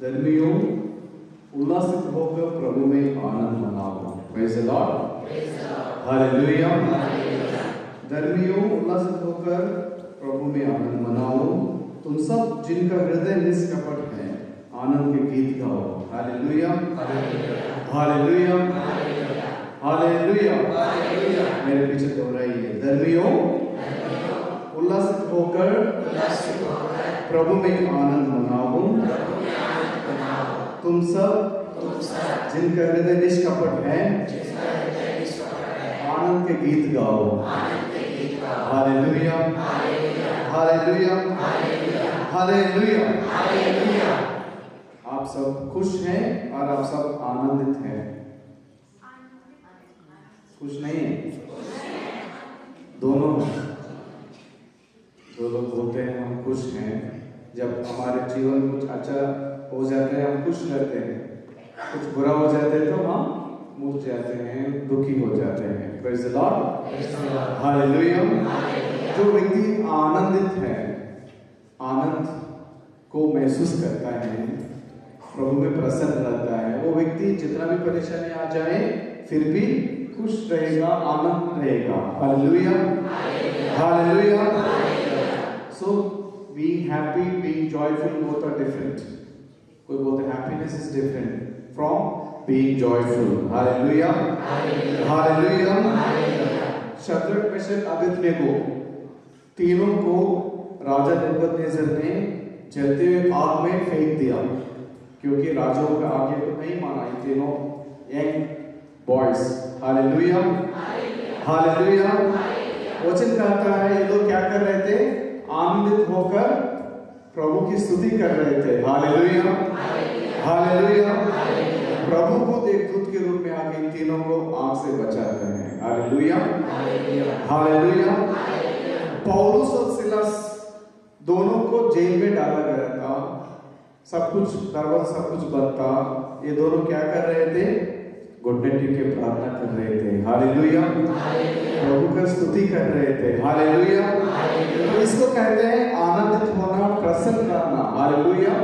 धर्मियों उल्लासित होकर प्रभु में आनंद मनाओ। Praise the Lord, hallelujah. धर्मियों उल्लासित होकर प्रभु में आनंद मनाओ, तुम सब जिनका हृदय निष्कपट है, आनंद के गीत गाओ। Hallelujah, hallelujah, hallelujah. मेरे पीछे दोहराइए, धर्मियों उल्लासित होकर प्रभु में आनंद मनाओ, तुम सब जिनका हृदय निष्कपट है, आनंद के गीत गाओ। Hallelujah, hallelujah, hallelujah. आप सब खुश हैं और आप सब आनंदित हैं? खुश नहीं है? दोनों। दो लोग बोलते हैं हम खुश हैं, जब हमारे जीवन में कुछ अच्छा हो जाता है हम खुश रहते हैं, कुछ बुरा हो जाता है तो हम मुड़ जाते हैं, दुखी हो जाते हैं। Praise the Lord, hallelujah. जो व्यक्ति आनंदित है, आनंद को महसूस करता है, प्रभु में प्रसन्न रहता है, वो व्यक्ति जितना भी परेशानी आ जाए फिर भी खुश रहेगा, आनंद रहेगा। Hallelujah, hallelujah. So being happy, being joyful, both are different. कोई बोलते हैं happiness is different from being joyful. Hallelujah, hallelujah. Shadrach, Meshach, Abednego तीनों को राजा नेबूकदनेस्सर ने जलते हुए आग में फेंक दिया, क्योंकि राजाओं का आज्ञा को नहीं माना। ये तीनों यंग बॉयज। Hallelujah, hallelujah. वचन कहता है ये लोग क्या कर रहे थे? आनंदित होकर प्रभु की स्तुति कर रहे थे। Hallelujah, hallelujah. प्रभु को एक दूत के रूप में आके इन तीनों को आग से बचाते हैं। Hallelujah, hallelujah. पौलुस और सिलास दोनों को जेल में डाला गया था, सब कुछ दरवाजा सब कुछ बंद था। ये दोनों क्या कर रहे थे? घुटने टेक के प्रार्थना कर रहे थे। हालेलुया, प्रभु का स्तुति कर रहे थे। हालेलुया। तो इसको कहते हैं आनंदित होना, प्रसन्न रहना। Hallelujah.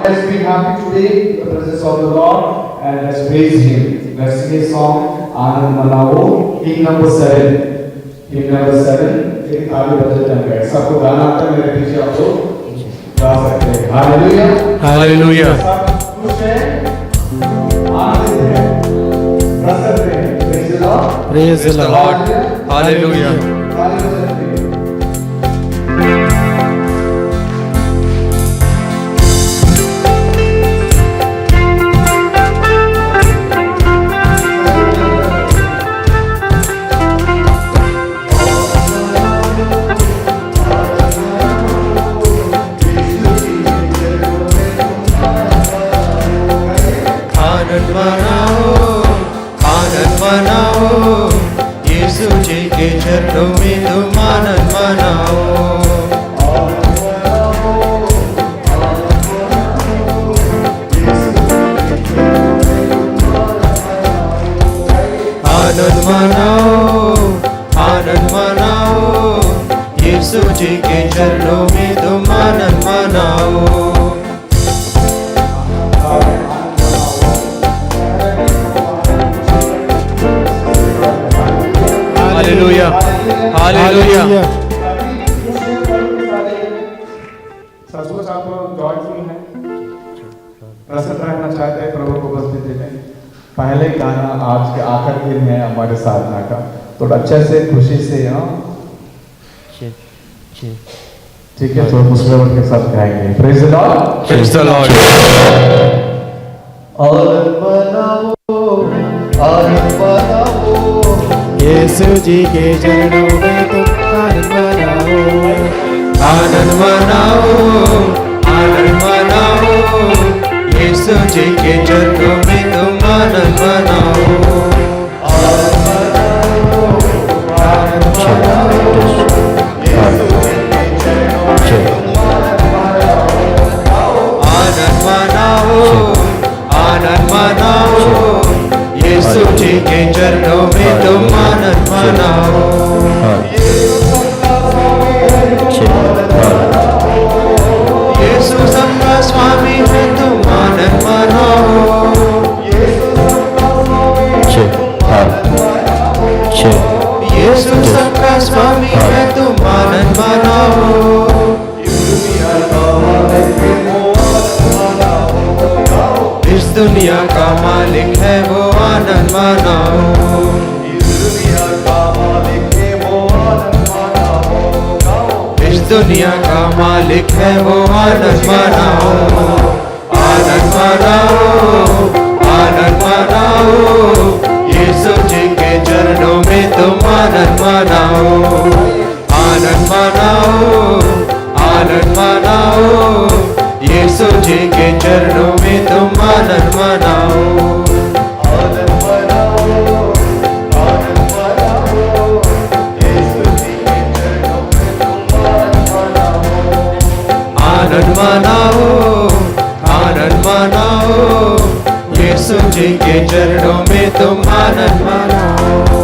Let's be happy today in the presence of the Lord and let's praise Him. Let's sing a song, आनंद मनाओ, hymn number 7. hymn number 7 एक आगे बजट है। सबको गाना आता है? मेरे पीछे आप लोग गा सकते हैं। Hallelujah, hallelujah. सब खुश हैं, आनंदित हैं, प्रसन्न हैं। Praise the Lord, hallelujah, hallelujah। यीशु जी के चरणों में तुम आनंद मनाओ। आनंद मनाओ, आनंद मनाओ, यीशु जी के चरणों में तुम आनंद मनाओ। Hallelujah, hallelujah. सचमुच आप जॉयफुल हैं, प्रसन्न रहना चाहते हैं, प्रभु को उपस्थिति में। पहले गाना आज के आखिरी दिन है हमारे साधना का, तो अच्छे से खुशी से ठीक है, तो मुस्लिम के साथ गाएंगे। Praise the Lord, praise the Lord. आनंद मनाओ, आनंद मनाओ, यीशु जी के चरणों में तुम आनंद मनाओ। आनंद मनाओ, आनंद मनाओ, यीशु जी के चरणों में तुम आनंद मनाओ। आनंद मनाओ, आनंद मनाओ, यीशु जी के चरणों में तुम आनंद मनाओ। आनंद मनाओ, आनंद मनाओ, यीशु जी के चरणों में तुम आनंद मनाओ। दुनिया का मालिक है वो आनंद मनाओ। इस दुनिया का मालिक है वो आनंद मनाओ। इस दुनिया का मालिक है वो आनंद मनाओ। आनंद मनाओ, आनंद मनाओ, यीशु जी के चरणों में तुम आनंद मनाओ। आनंद मनाओ, आनंद मनाओ, यीशु जी के चरणों में तुम आनंद मनाओ। आनंद मनाओ, आनंद मनाओ, यीशु जी के चरणों में तुम आनंद मनाओ। आनंद मनाओ, आनंद मनाओ, यीशु जी के चरणों में तुम आनंद मनाओ।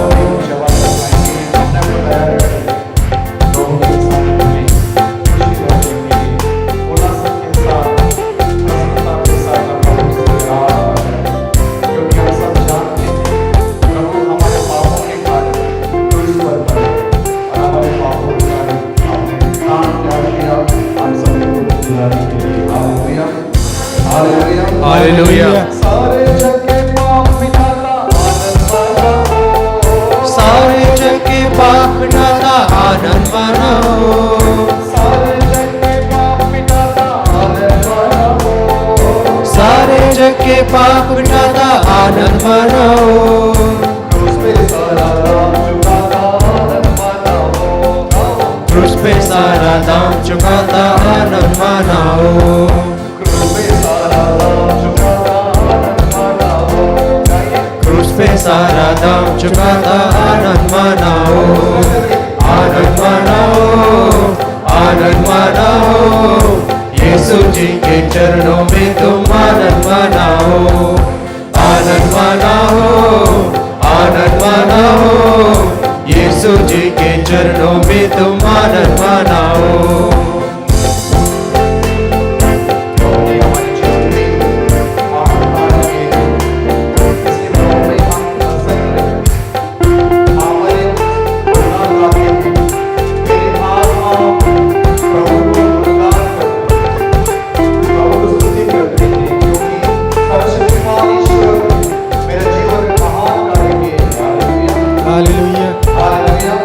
हालेलुया। सारे जग के पाप मिटाता आनंद मनाओ। सारे जग के पाप मिटाता आनंद मनाओ। सारे जग के पाप मिटाता आनंद मनाओ। सारे जग के पाप मिटाता आनंद मनाओ। क्रूस पे सारा दाम चुकाता आनंद मनाओ। क्रूस पे सारा दाम चुकाता आनंद मनाओ। क्रूस पे सारा दाम चुकाता आनंद मनाओ। क्रूस पे सारा दाम चुकाता आनंद मनाओ। आनंद मनाओ, आनंद मनाओ, यीशु जी के चरणों में तुम आनंद मनाओ। आनंद मनाओ, आनंद मनाओ, यीशु जी के चरणों में तुम आनंद मनाओ। Hallelujah,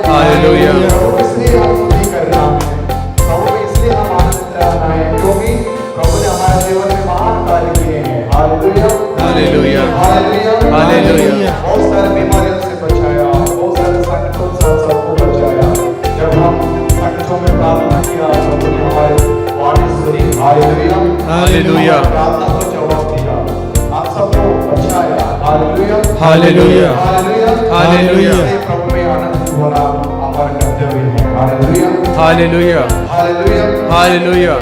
hallelujah. इसलिए हम स्तुति करना है, प्रभु में इसलिए हम आनंदित रहना है क्योंकि प्रभु ने हमारे जीवन में महान कार्य किए हैं। Hallelujah, hallelujah, hallelujah, hallelujah. बहुत सारे बीमारियों से बचाया, बहुत सारे संकटों से सबको बचाया। जब हम संकटों में प्रार्थना किया, प्रभु ने हमारी वाणी सुनी। Hallelujah, hallelujah. प्रार्थना को जवाब दिया, आप सबको बचाया। Hallelujah, hallelujah, hallelujah, hallelujah. इसलिए प्रभु में आनंद होना हमारा कर्तव्य है। Hallelujah, hallelujah, hallelujah, hallelujah.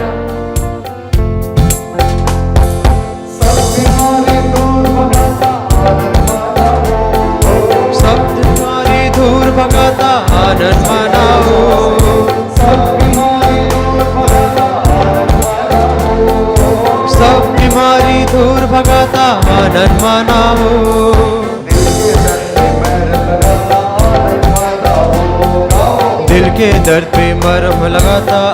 सब बीमारी दूर भगाता आनंद मनाओ। सब बीमारी दूर भगाता आनंद मनाओ। सब बीमारी दूर भगाता आनंद मनाओ। सब बीमारी दूर भगाता आनंद मनाओ। दिल के दर्द पे मरहम लगाओ।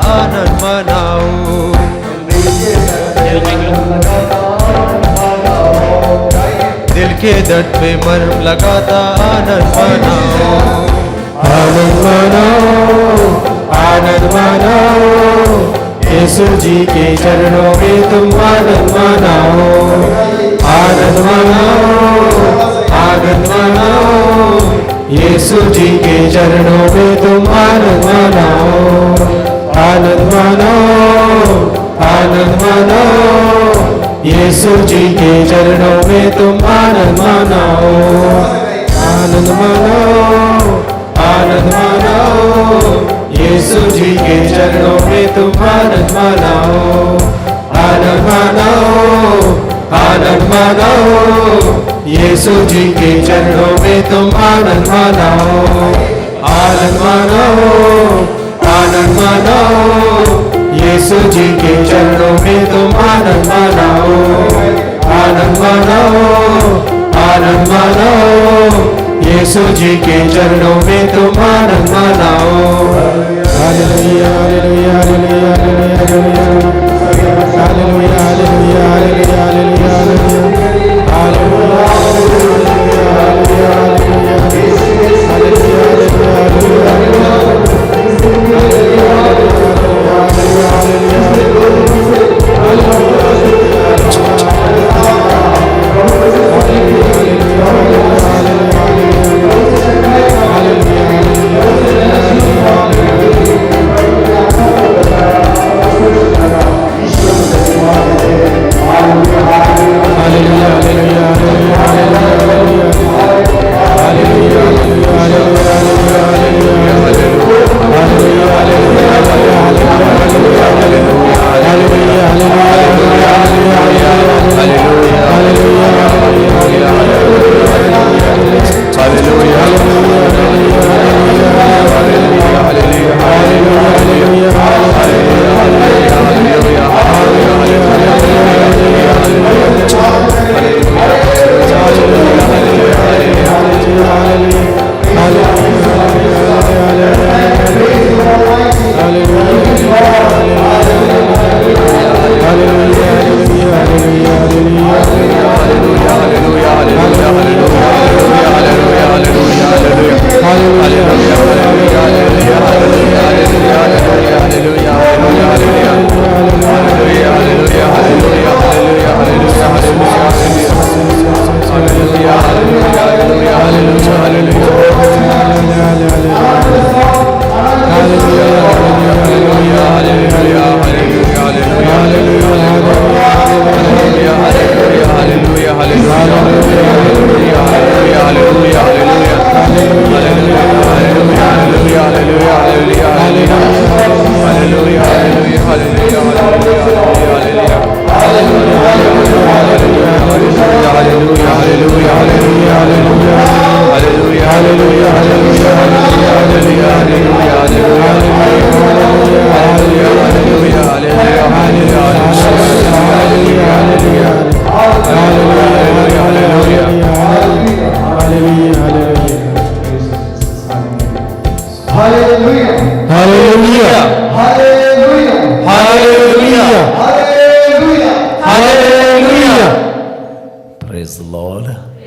दिल के दर्द पे मरहम लगाता आनंद मनाओ। आनंद मनाओ, आनंद मनाओ, यीशु जी के चरणों में तुम आनंद मनाओ। आनंद मनाओ, आनंद मनाओ, यीशु जी के चरणों में तुम आनंद मनाओ। आनंद मनाओ, आनंद मनाओ, यीशु जी के चरणों में तुम आनंद मनाओ। आनंद मनाओ, आनंद मनाओ, यीशु जी के चरणों में तुम आनंद मनाओ। आनंद मनाओ, आनंद मनाओ, यीशु जी के चरणों में तुम आनंद मनाओ। आनंद मनाओ, आनंद मनाओ, यीशु जी के चरणों में तुम आनंद मनाओ। आनंद मनाओ, आनंद मनाओ, यीशु जी के चरणों में तुम आनंद मनाओ। Hallelujah, hallelujah, hallelujah, hallelujah, hallelujah, hallelujah, hallelujah, hallelujah, hallelujah,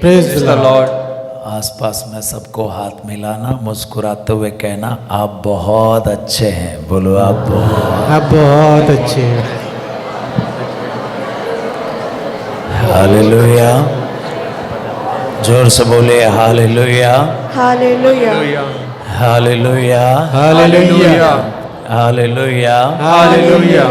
Praise the Lord. आसपास में सबको हाथ मिलाना, मुस्कुराते हुए कहना आप बहुत अच्छे हैं। बोलो आप बहुत अच्छे हैं। हालेलुया। जोर से बोले hallelujah, hallelujah, hallelujah, hallelujah, hallelujah, hallelujah.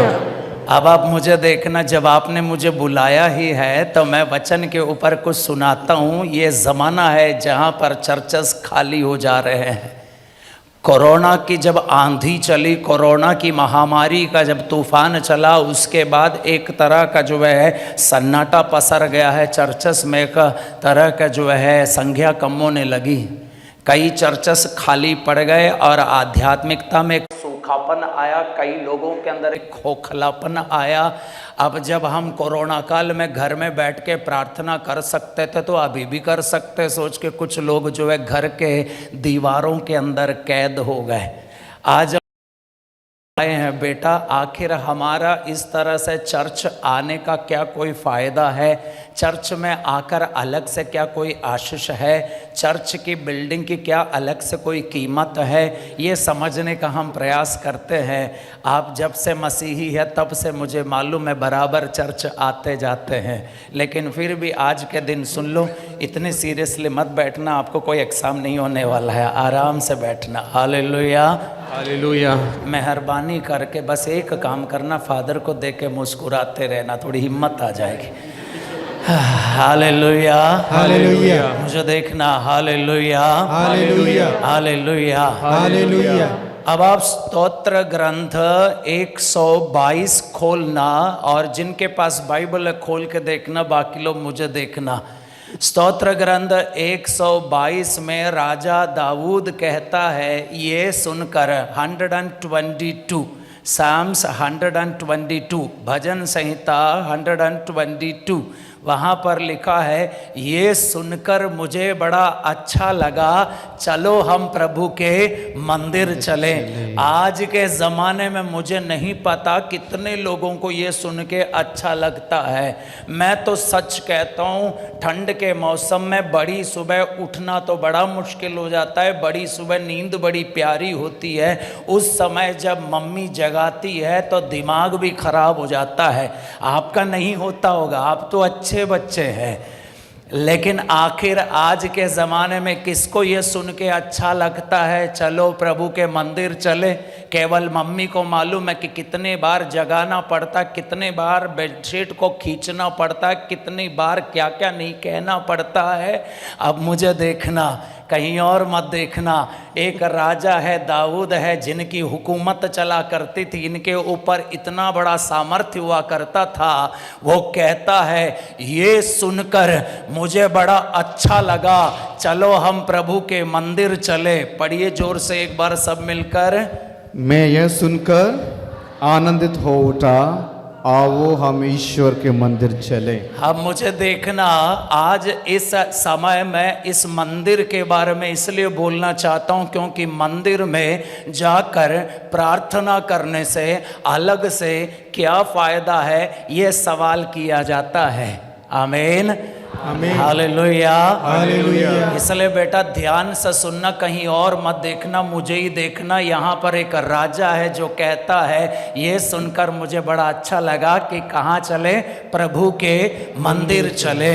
अब आप मुझे देखना, जब आपने मुझे बुलाया ही है तो मैं वचन के ऊपर कुछ सुनाता हूँ। ये ज़माना है जहाँ पर चर्चेस खाली हो जा रहे हैं। कोरोना की जब आंधी चली, कोरोना की महामारी का जब तूफान चला, उसके बाद एक तरह का जो है सन्नाटा पसर गया है चर्चेस में। एक तरह का जो है संख्या कम होने लगी। कई चर्चेस खाली पड़ गए और आध्यात्मिकता में सूखापन आया, कई लोगों के अंदर एक खोखलापन आया। अब जब हम कोरोना काल में घर में बैठ के प्रार्थना कर सकते थे तो अभी भी कर सकते, सोच के कुछ लोग जो है घर के दीवारों के अंदर कैद हो गए। आज आए हैं बेटा, आखिर हमारा इस तरह से चर्च आने का क्या कोई फ़ायदा है? चर्च में आकर अलग से क्या कोई आशीष है? चर्च की बिल्डिंग की क्या अलग से कोई कीमत है? ये समझने का हम प्रयास करते हैं। आप जब से मसीही है तब से मुझे मालूम है बराबर चर्च आते जाते हैं, लेकिन फिर भी आज के दिन सुन लो, इतने सीरियसली मत बैठना। आपको कोई एग्ज़ाम नहीं होने वाला है, आराम से बैठना। Hallelujah, hallelujah. मेहरबानी करके बस एक काम करना, फादर को देख के मुस्कुराते रहना, थोड़ी हिम्मत आ जाएगी। हालेलुया, हालेलुया, मुझे देखना। Hallelujah, hallelujah, hallelujah, hallelujah. अब आप स्तोत्र ग्रंथ 122 खोलना, और जिनके पास बाइबल है खोल के देखना, बाकी लोग मुझे देखना। स्तोत्र ग्रंथ 122 में राजा दाऊद कहता है, ये सुनकर 122 साम्स 122 भजन संहिता 122 वहाँ पर लिखा है, ये सुनकर मुझे बड़ा अच्छा लगा, चलो हम प्रभु के मंदिर चलें। आज के ज़माने में मुझे नहीं पता कितने लोगों को ये सुन के अच्छा लगता है। मैं तो सच कहता हूँ, ठंड के मौसम में बड़ी सुबह उठना तो बड़ा मुश्किल हो जाता है। बड़ी सुबह नींद बड़ी प्यारी होती है। उस समय जब मम्मी जगाती है तो दिमाग भी खराब हो जाता है। आपका नहीं होता होगा, आप तो अच्छे बच्चे हैं, लेकिन आखिर आज के ज़माने में किसको ये सुन के अच्छा लगता है चलो प्रभु के मंदिर चले? केवल मम्मी को मालूम है कि कितने बार जगाना पड़ता, कितने बार बेडशीट को खींचना पड़ता, कितनी बार क्या क्या नहीं कहना पड़ता है। अब मुझे देखना, कहीं और मत देखना। एक राजा है, दाऊद है, जिनकी हुकूमत चला करती थी, इनके ऊपर इतना बड़ा सामर्थ्य हुआ करता था। वो कहता है, ये सुनकर मुझे बड़ा अच्छा लगा, चलो हम प्रभु के मंदिर चले। पढ़िए जोर से एक बार सब मिलकर। मैं यह सुनकर आनंदित हो उठा, आओ हम ईश्वर के मंदिर चले। अब मुझे देखना, आज इस समय मैं इस मंदिर के बारे में इसलिए बोलना चाहता हूँ क्योंकि मंदिर में जाकर प्रार्थना करने से अलग से क्या फायदा है, ये सवाल किया जाता है। आमीन, आमीन, हालेलुया, हालेलुया। इसलिए बेटा ध्यान से सुनना, कहीं और मत देखना, मुझे ही देखना। यहाँ पर एक राजा है जो कहता है, ये सुनकर मुझे बड़ा अच्छा लगा कि कहाँ चले, प्रभु के मंदिर चले।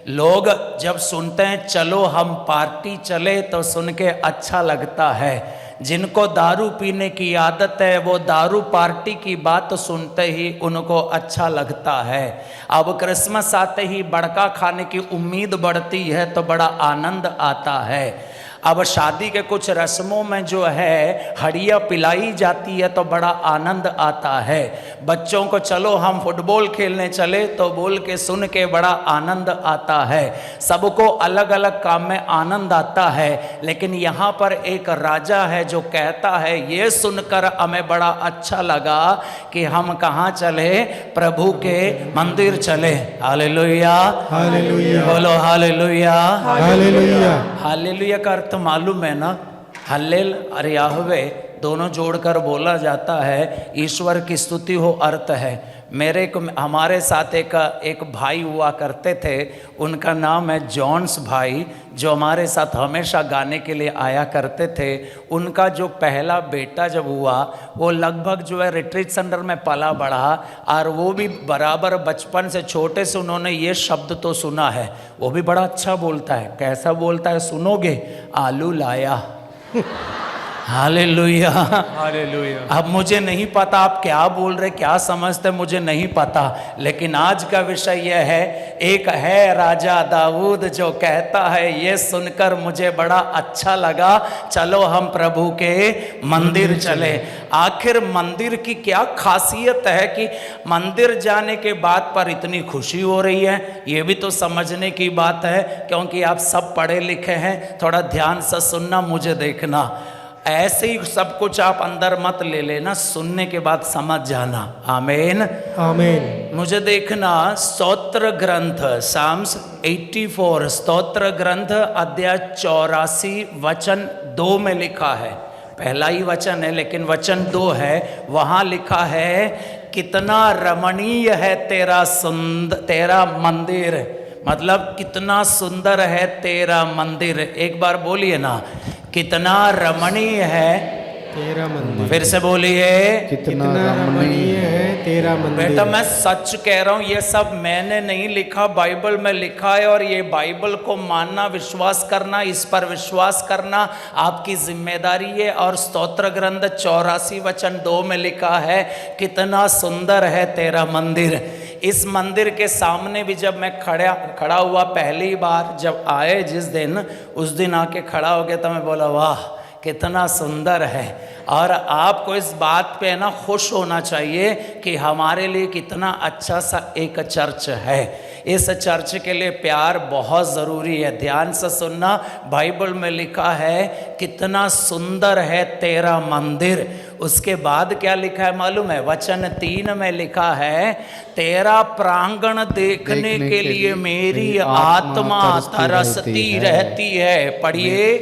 लोग जब सुनते हैं चलो हम पार्टी चले तो सुन के अच्छा लगता है। जिनको दारू पीने की आदत है वो दारू पार्टी की बात सुनते ही उनको अच्छा लगता है। अब क्रिसमस आते ही बड़का खाने की उम्मीद बढ़ती है तो बड़ा आनंद आता है। अब शादी के कुछ रस्मों में जो है हड़िया पिलाई जाती है तो बड़ा आनंद आता है। बच्चों को चलो हम फुटबॉल खेलने चले तो बोल के सुन के बड़ा आनंद आता है। सबको अलग अलग काम में आनंद आता है। लेकिन यहाँ पर एक राजा है जो कहता है, ये सुनकर हमें बड़ा अच्छा लगा कि हम कहाँ चले, प्रभु के मंदिर चले। हालेलुया, हालेलुया, बोलो हालेलुया, हालेलुया। हालेलुया का अर्थ मालूम है ना? हल्लेल और याहवे दोनों जोड़कर बोला जाता है, ईश्वर की स्तुति हो अर्थ है। हमारे साथ एक भाई हुआ करते थे, उनका नाम है जॉन्स भाई, जो हमारे साथ हमेशा गाने के लिए आया करते थे। उनका जो पहला बेटा जब हुआ वो लगभग जो है रिट्रीट सेंटर में पला बढ़ा, और वो भी बराबर बचपन से छोटे से उन्होंने ये शब्द तो सुना है। वो भी बड़ा अच्छा बोलता है। कैसा बोलता है सुनोगे? आलू लाया। Hallelujah, hallelujah. अब मुझे नहीं पता आप क्या बोल रहे, क्या समझते, मुझे नहीं पता। लेकिन आज का विषय यह है, एक है राजा दाऊद जो कहता है, ये सुनकर मुझे बड़ा अच्छा लगा, चलो हम प्रभु के मंदिर चले। आखिर मंदिर की क्या खासियत है कि मंदिर जाने के बाद पर इतनी खुशी हो रही है? ये भी तो समझने की बात है, क्योंकि आप सब पढ़े लिखे हैं। थोड़ा ध्यान से सुनना, मुझे देखना। ऐसे ही सब कुछ आप अंदर मत ले लेना, सुनने के बाद समझ जाना। आमीन, आमीन। मुझे देखना, स्तोत्र ग्रंथ साम्स 84, स्तोत्र ग्रंथ अध्याय 84 वचन 2 में लिखा है। पहला ही वचन है लेकिन वचन 2 है। वहाँ लिखा है, कितना रमणीय है तेरा मंदिर। मतलब कितना सुंदर है तेरा मंदिर। एक बार बोलिए ना, कितना रमणीय है तेरा मंदिर। फिर से बोलिए, कितना रमणीय है तेरा मंदिर। बेटा मैं सच कह रहा हूँ, ये सब मैंने नहीं लिखा, बाइबल में लिखा है। और ये बाइबल को मानना, विश्वास करना, इस पर विश्वास करना आपकी जिम्मेदारी है। और स्तोत्र ग्रंथ 84 वचन 2 में लिखा है, कितना सुंदर है तेरा मंदिर। इस मंदिर के सामने भी जब मैं खड़ा हुआ पहली बार, जब आए जिस दिन, उस दिन आके खड़ा हो गया तो मैं बोला, वाह कितना सुंदर है। और आपको इस बात पे ना खुश होना चाहिए कि हमारे लिए कितना अच्छा सा एक चर्च है। इस चर्च के लिए प्यार बहुत ज़रूरी है। ध्यान से सुनना, बाइबल में लिखा है, कितना सुंदर है तेरा मंदिर। उसके बाद क्या लिखा है मालूम है? वचन 3 में लिखा है, तेरा प्रांगण देखने के लिए मेरी आत्मा तरसती रहती है। पढ़िए,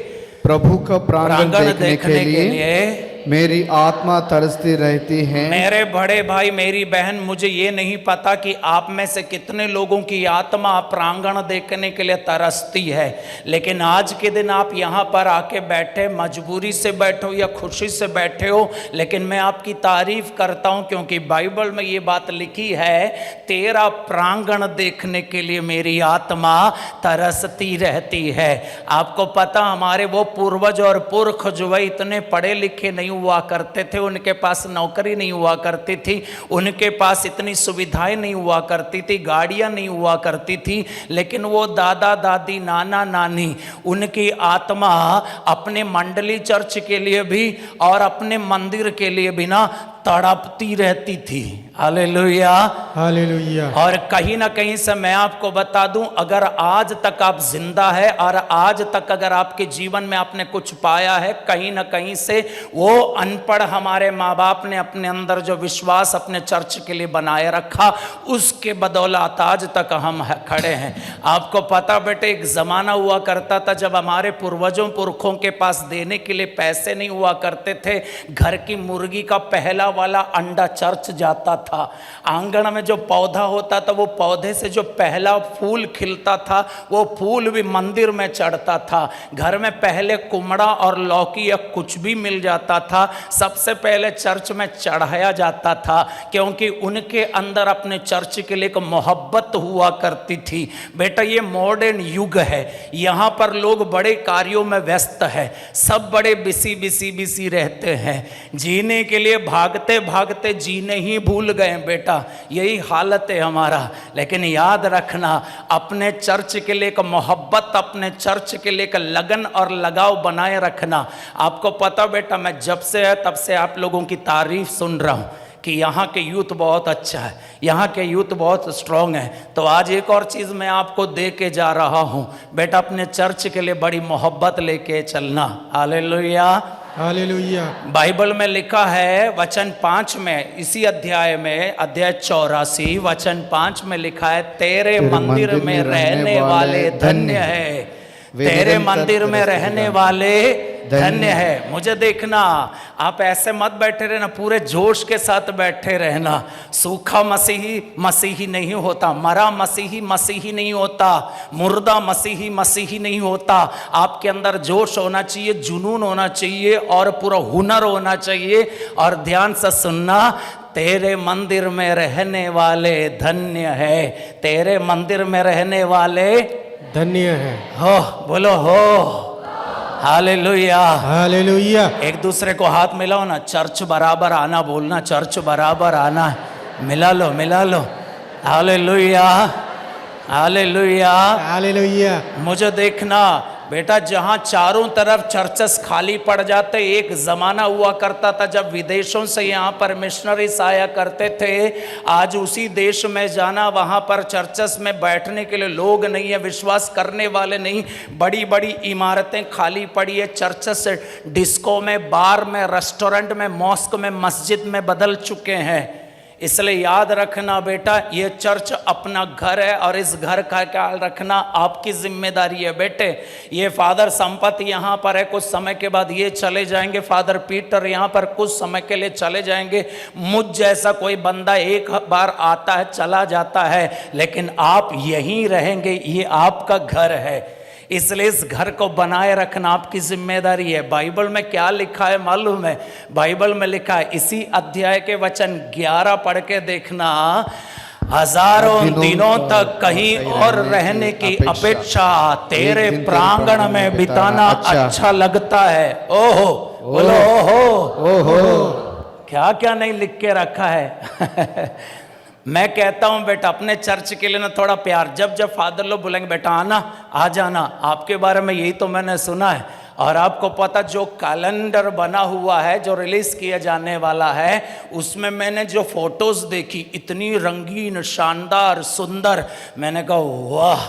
प्रभु का प्रांगण देखने के लिए मेरी आत्मा तरसती रहती है। मेरे बड़े भाई, मेरी बहन, मुझे ये नहीं पता कि आप में से कितने लोगों की आत्मा प्रांगण देखने के लिए तरसती है। लेकिन आज के दिन आप यहाँ पर आके बैठे, मजबूरी से बैठे हो या खुशी से बैठे हो, लेकिन मैं आपकी तारीफ करता हूँ क्योंकि बाइबल में ये बात लिखी है, तेरा प्रांगण देखने के लिए मेरी आत्मा तरसती रहती है। आपको पता, हमारे वो पूर्वज और पुरख जो है इतने पढ़े लिखे नहीं हुआ करते थे, उनके पास नौकरी नहीं हुआ करती थी, उनके पास इतनी सुविधाएं नहीं हुआ करती थी, गाड़ियां नहीं हुआ करती थी, लेकिन वो दादा दादी नाना नानी उनकी आत्मा अपने मंडली चर्च के लिए भी और अपने मंदिर के लिए भी ना तड़पती रहती थी। Hallelujah, hallelujah. और कहीं ना कहीं से मैं आपको बता दूं, अगर आज तक आप जिंदा है और आज तक अगर आपके जीवन में आपने कुछ पाया है, कहीं ना कहीं से वो अनपढ़ हमारे माँ बाप ने अपने अंदर जो विश्वास अपने चर्च के लिए बनाए रखा, उसके बदौलत आज तक हम खड़े हैं। आपको पता बेटे, एक जमाना हुआ करता था जब हमारे पूर्वजों पुरखों के पास देने के लिए पैसे नहीं हुआ करते थे, घर की मुर्गी का पहला वाला अंडा चर्च जाता था। आंगन में जो पौधा होता था, वो पौधे से जो पहला फूल खिलता था, वो फूल भी मंदिर में चढ़ता था। घर में पहले कुमड़ा और लौकी या कुछ भी मिल जाता था, सबसे पहले चर्च में चढ़ाया जाता था, क्योंकि उनके अंदर अपने चर्च के लिए एक मोहब्बत हुआ करती थी। बेटा, ये मॉडर्न युग है, यहाँ पर लोग बड़े कार्यों में व्यस्त है, सब बड़े बिसी रहते हैं, जीने के लिए भागते भागते जीने ही भूल गए। बेटा, यही हालत है हमारा। लेकिन याद रखना, अपने चर्च के लिए एक मोहब्बत, अपने चर्च के लिए एक लगन और लगाव बनाए रखना। आपको पता बेटा, मैं जब से है तब से आप लोगों की तारीफ सुन रहा हूँ कि यहाँ के यूथ बहुत अच्छा है, यहाँ के यूथ बहुत स्ट्रांग है। तो आज एक और चीज़ मैं आपको दे के जा रहा हूँ बेटा, अपने चर्च के लिए बड़ी मोहब्बत लेके चलना। Hallelujah, hallelujah. बाइबल में लिखा है वचन 5 में, इसी अध्याय में, अध्याय 84 वचन 5 में लिखा है, तेरे मंदिर में रहने वाले धन्य है, तेरे मंदिर में रहने वाले धन्य है। मुझे देखना, आप ऐसे मत बैठे रहना, पूरे जोश के साथ बैठे रहना। सूखा मसीही मसीही नहीं होता, मरा मसीही मसीही नहीं होता, मुर्दा मसीही मसीही नहीं होता। आपके अंदर जोश होना चाहिए, जुनून होना चाहिए और पूरा हुनर होना चाहिए। और ध्यान से सुनना, तेरे मंदिर में रहने वाले धन्य है, तेरे मंदिर में रहने वाले धन्य है। हो, बोलो हो। Hallelujah, hallelujah. एक दूसरे को हाथ मिलाओ ना, चर्च बराबर आना बोलना, चर्च बराबर आना, मिला लो मिला लो। Hallelujah, hallelujah, hallelujah. मुझे देखना बेटा, जहाँ चारों तरफ चर्चेस खाली पड़ जाते, एक ज़माना हुआ करता था जब विदेशों से यहाँ पर मिशनरीज आया करते थे। आज उसी देश में जाना, वहाँ पर चर्चेस में बैठने के लिए लोग नहीं है, विश्वास करने वाले नहीं, बड़ी बड़ी इमारतें खाली पड़ी है। चर्चेस डिस्को में, बार में, रेस्टोरेंट में, मॉस्क में, मस्जिद में बदल चुके हैं। इसलिए याद रखना बेटा, ये चर्च अपना घर है और इस घर का ख्याल रखना आपकी जिम्मेदारी है। बेटे, ये फादर संपत यहाँ पर है, कुछ समय के बाद ये चले जाएंगे, फादर पीटर यहाँ पर कुछ समय के लिए चले जाएंगे। मुझ जैसा कोई बंदा एक बार आता है, चला जाता है, लेकिन आप यहीं रहेंगे, ये आपका घर है। इसलिए इस घर को बनाए रखना आपकी जिम्मेदारी है। बाइबल में क्या लिखा है मालूम है? बाइबल में लिखा है, इसी अध्याय के वचन 11 पढ़ के देखना, हजारों दिनों तक कहीं और रहने की अपेक्षा तेरे प्रांगण में बिताना अच्छा लगता है। ओहो, बोलो ओहो, ओहो। क्या क्या नहीं लिख के रखा है। मैं कहता हूं बेटा, अपने चर्च के लिए ना थोड़ा प्यार, जब जब फादर लोग बोलेंगे बेटा आना, आ जाना। आपके बारे में यही तो मैंने सुना है। और आपको पता, जो कैलेंडर बना हुआ है, जो रिलीज किया जाने वाला है, उसमें मैंने जो फोटोज देखी, इतनी रंगीन, शानदार, सुंदर, मैंने कहा वाह।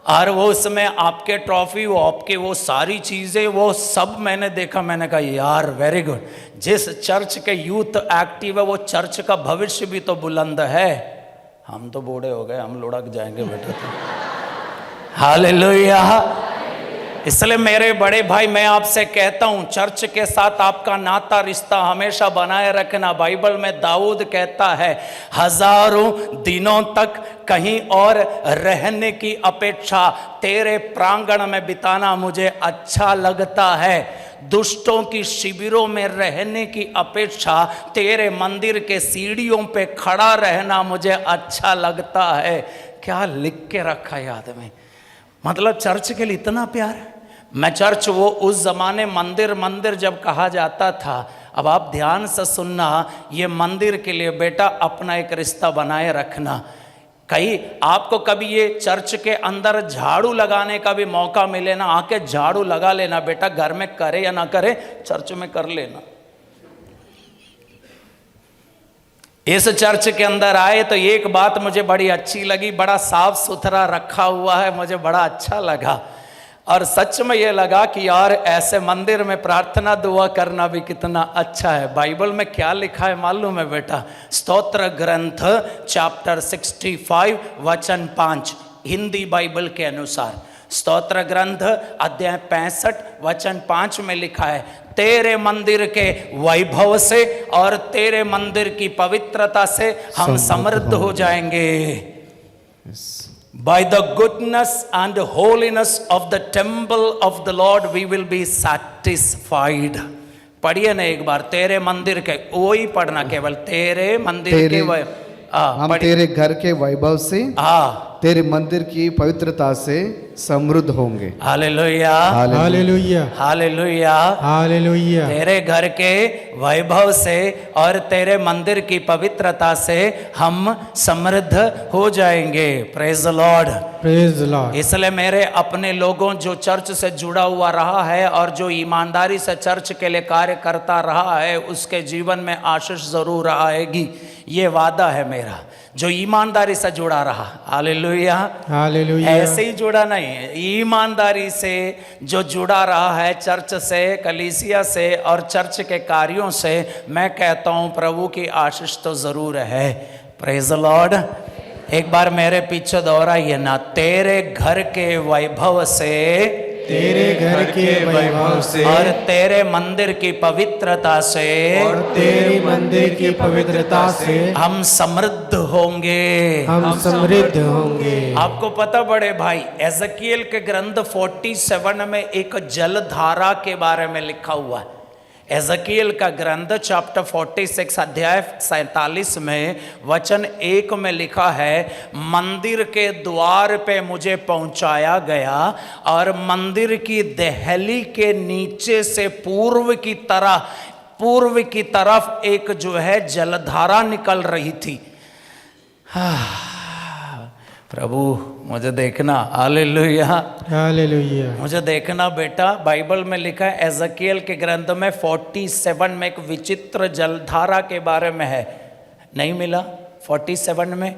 और वो उसमें आपके ट्रॉफी, वो आपके वो सारी चीज़ें, वो सब मैंने देखा। मैंने कहा यार वेरी गुड। जिस चर्च के यूथ एक्टिव है, वो चर्च का भविष्य भी तो बुलंद है। हम तो बूढ़े हो गए, हम लुढ़क जाएंगे बेटे तो। हालेलुया। इसलिए मेरे बड़े भाई, मैं आपसे कहता हूं, चर्च के साथ आपका नाता रिश्ता हमेशा बनाए रखना। बाइबल में दाऊद कहता है, हजारों दिनों तक कहीं और रहने की अपेक्षा तेरे प्रांगण में बिताना मुझे अच्छा लगता है। दुष्टों की शिविरों में रहने की अपेक्षा तेरे मंदिर के सीढ़ियों पे खड़ा रहना मुझे अच्छा लगता है। क्या लिख के रखा है आदमी, मतलब चर्च के लिए इतना प्यार है। मैं चर्च, वो उस जमाने मंदिर मंदिर जब कहा जाता था, अब आप ध्यान से सुनना, ये मंदिर के लिए बेटा अपना एक रिश्ता बनाए रखना। कहीं आपको कभी ये चर्च के अंदर झाड़ू लगाने का भी मौका मिले ना, आके झाड़ू लगा लेना बेटा, घर में करे या ना करे चर्च में कर लेना। इस चर्च के अंदर आए तो एक बात मुझे बड़ी अच्छी लगी, बड़ा साफ सुथरा रखा हुआ है, मुझे बड़ा अच्छा लगा। और सच में ये लगा कि यार ऐसे मंदिर में प्रार्थना दुआ करना भी कितना अच्छा है। बाइबल में क्या लिखा है मालूम है बेटा? स्तोत्र ग्रंथ चैप्टर 65 वचन 5, हिंदी बाइबल के अनुसार स्तोत्र ग्रंथ अध्याय 65 वचन 5 में लिखा है, तेरे मंदिर के वैभव से और तेरे मंदिर की पवित्रता से हम समृद्ध हो जाएंगे। By the goodness and holiness of the temple of the Lord we will be satisfied। पढ़िए ना एक बार, तेरे मंदिर के, वही पढ़ना केवल, तेरे मंदिर के हम तेरे घर के वैभव से, तेरे मंदिर की पवित्रता से समृद्ध होंगे। Hallelujah hallelujah hallelujah hallelujah. तेरे घर के वैभव से और तेरे मंदिर की पवित्रता से हम समृद्ध हो जाएंगे। Praise the Lord, praise the Lord. इसलिए मेरे अपने लोगों जो चर्च से जुड़ा हुआ रहा है और जो ईमानदारी से चर्च के लिए कार्य करता रहा है, उसके जीवन में आशीष जरूर आएगी, ये वादा है मेरा। जो ईमानदारी से जुड़ा रहा, हालेलुया हालेलुया। ऐसे ही जुड़ा नहीं, ईमानदारी से जो जुड़ा रहा है चर्च से, कलीसिया से और चर्च के कार्यों से, मैं कहता हूं प्रभु की आशीष तो जरूर है। Praise the Lord. एक बार मेरे पीछे दोहराइए ना, तेरे घर के वैभव से, तेरे घर के वैभव से और तेरे मंदिर की पवित्रता से, और तेरे मंदिर की पवित्रता से हम समृद्ध होंगे, हम समृद्ध होंगे। आपको पता बड़े भाई, एजकियल के ग्रंथ 47 में एक जलधारा के बारे में लिखा हुआ है। एजकियल का ग्रंथ चैप्टर 46 अध्याय 47 में वचन 1 में लिखा है, मंदिर के द्वार पे मुझे पहुंचाया गया और मंदिर की देहली के नीचे से पूर्व की तरफ एक जो है जलधारा निकल रही थी। प्रभु मुझे देखना, हालेलुया हालेलुया। मुझे देखना बेटा, बाइबल में लिखा है एजकियल के ग्रंथ में 47 में एक विचित्र जलधारा के बारे में है। नहीं मिला 47 में?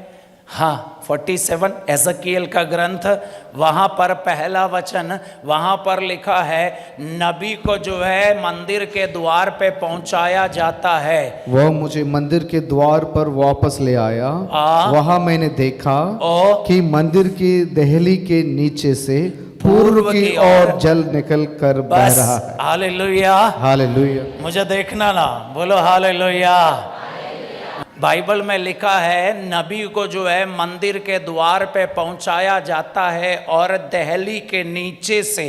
हाँ 47 एजकियल का ग्रंथ, वहाँ पर पहला वचन, वहाँ पर लिखा है, नबी को जो है मंदिर के द्वार पे पहुँचाया जाता है। वह मुझे मंदिर के द्वार पर वापस ले आया। वहाँ मैंने देखा कि मंदिर की देहली के नीचे से पूर्व की ओर जल निकल कर बह रहा है। Hallelujah hallelujah. मुझे देखना ना, बोलो हालेलुया। बाइबल में लिखा है, नबी को जो है मंदिर के द्वार पे पहुंचाया जाता है और दहली के नीचे से,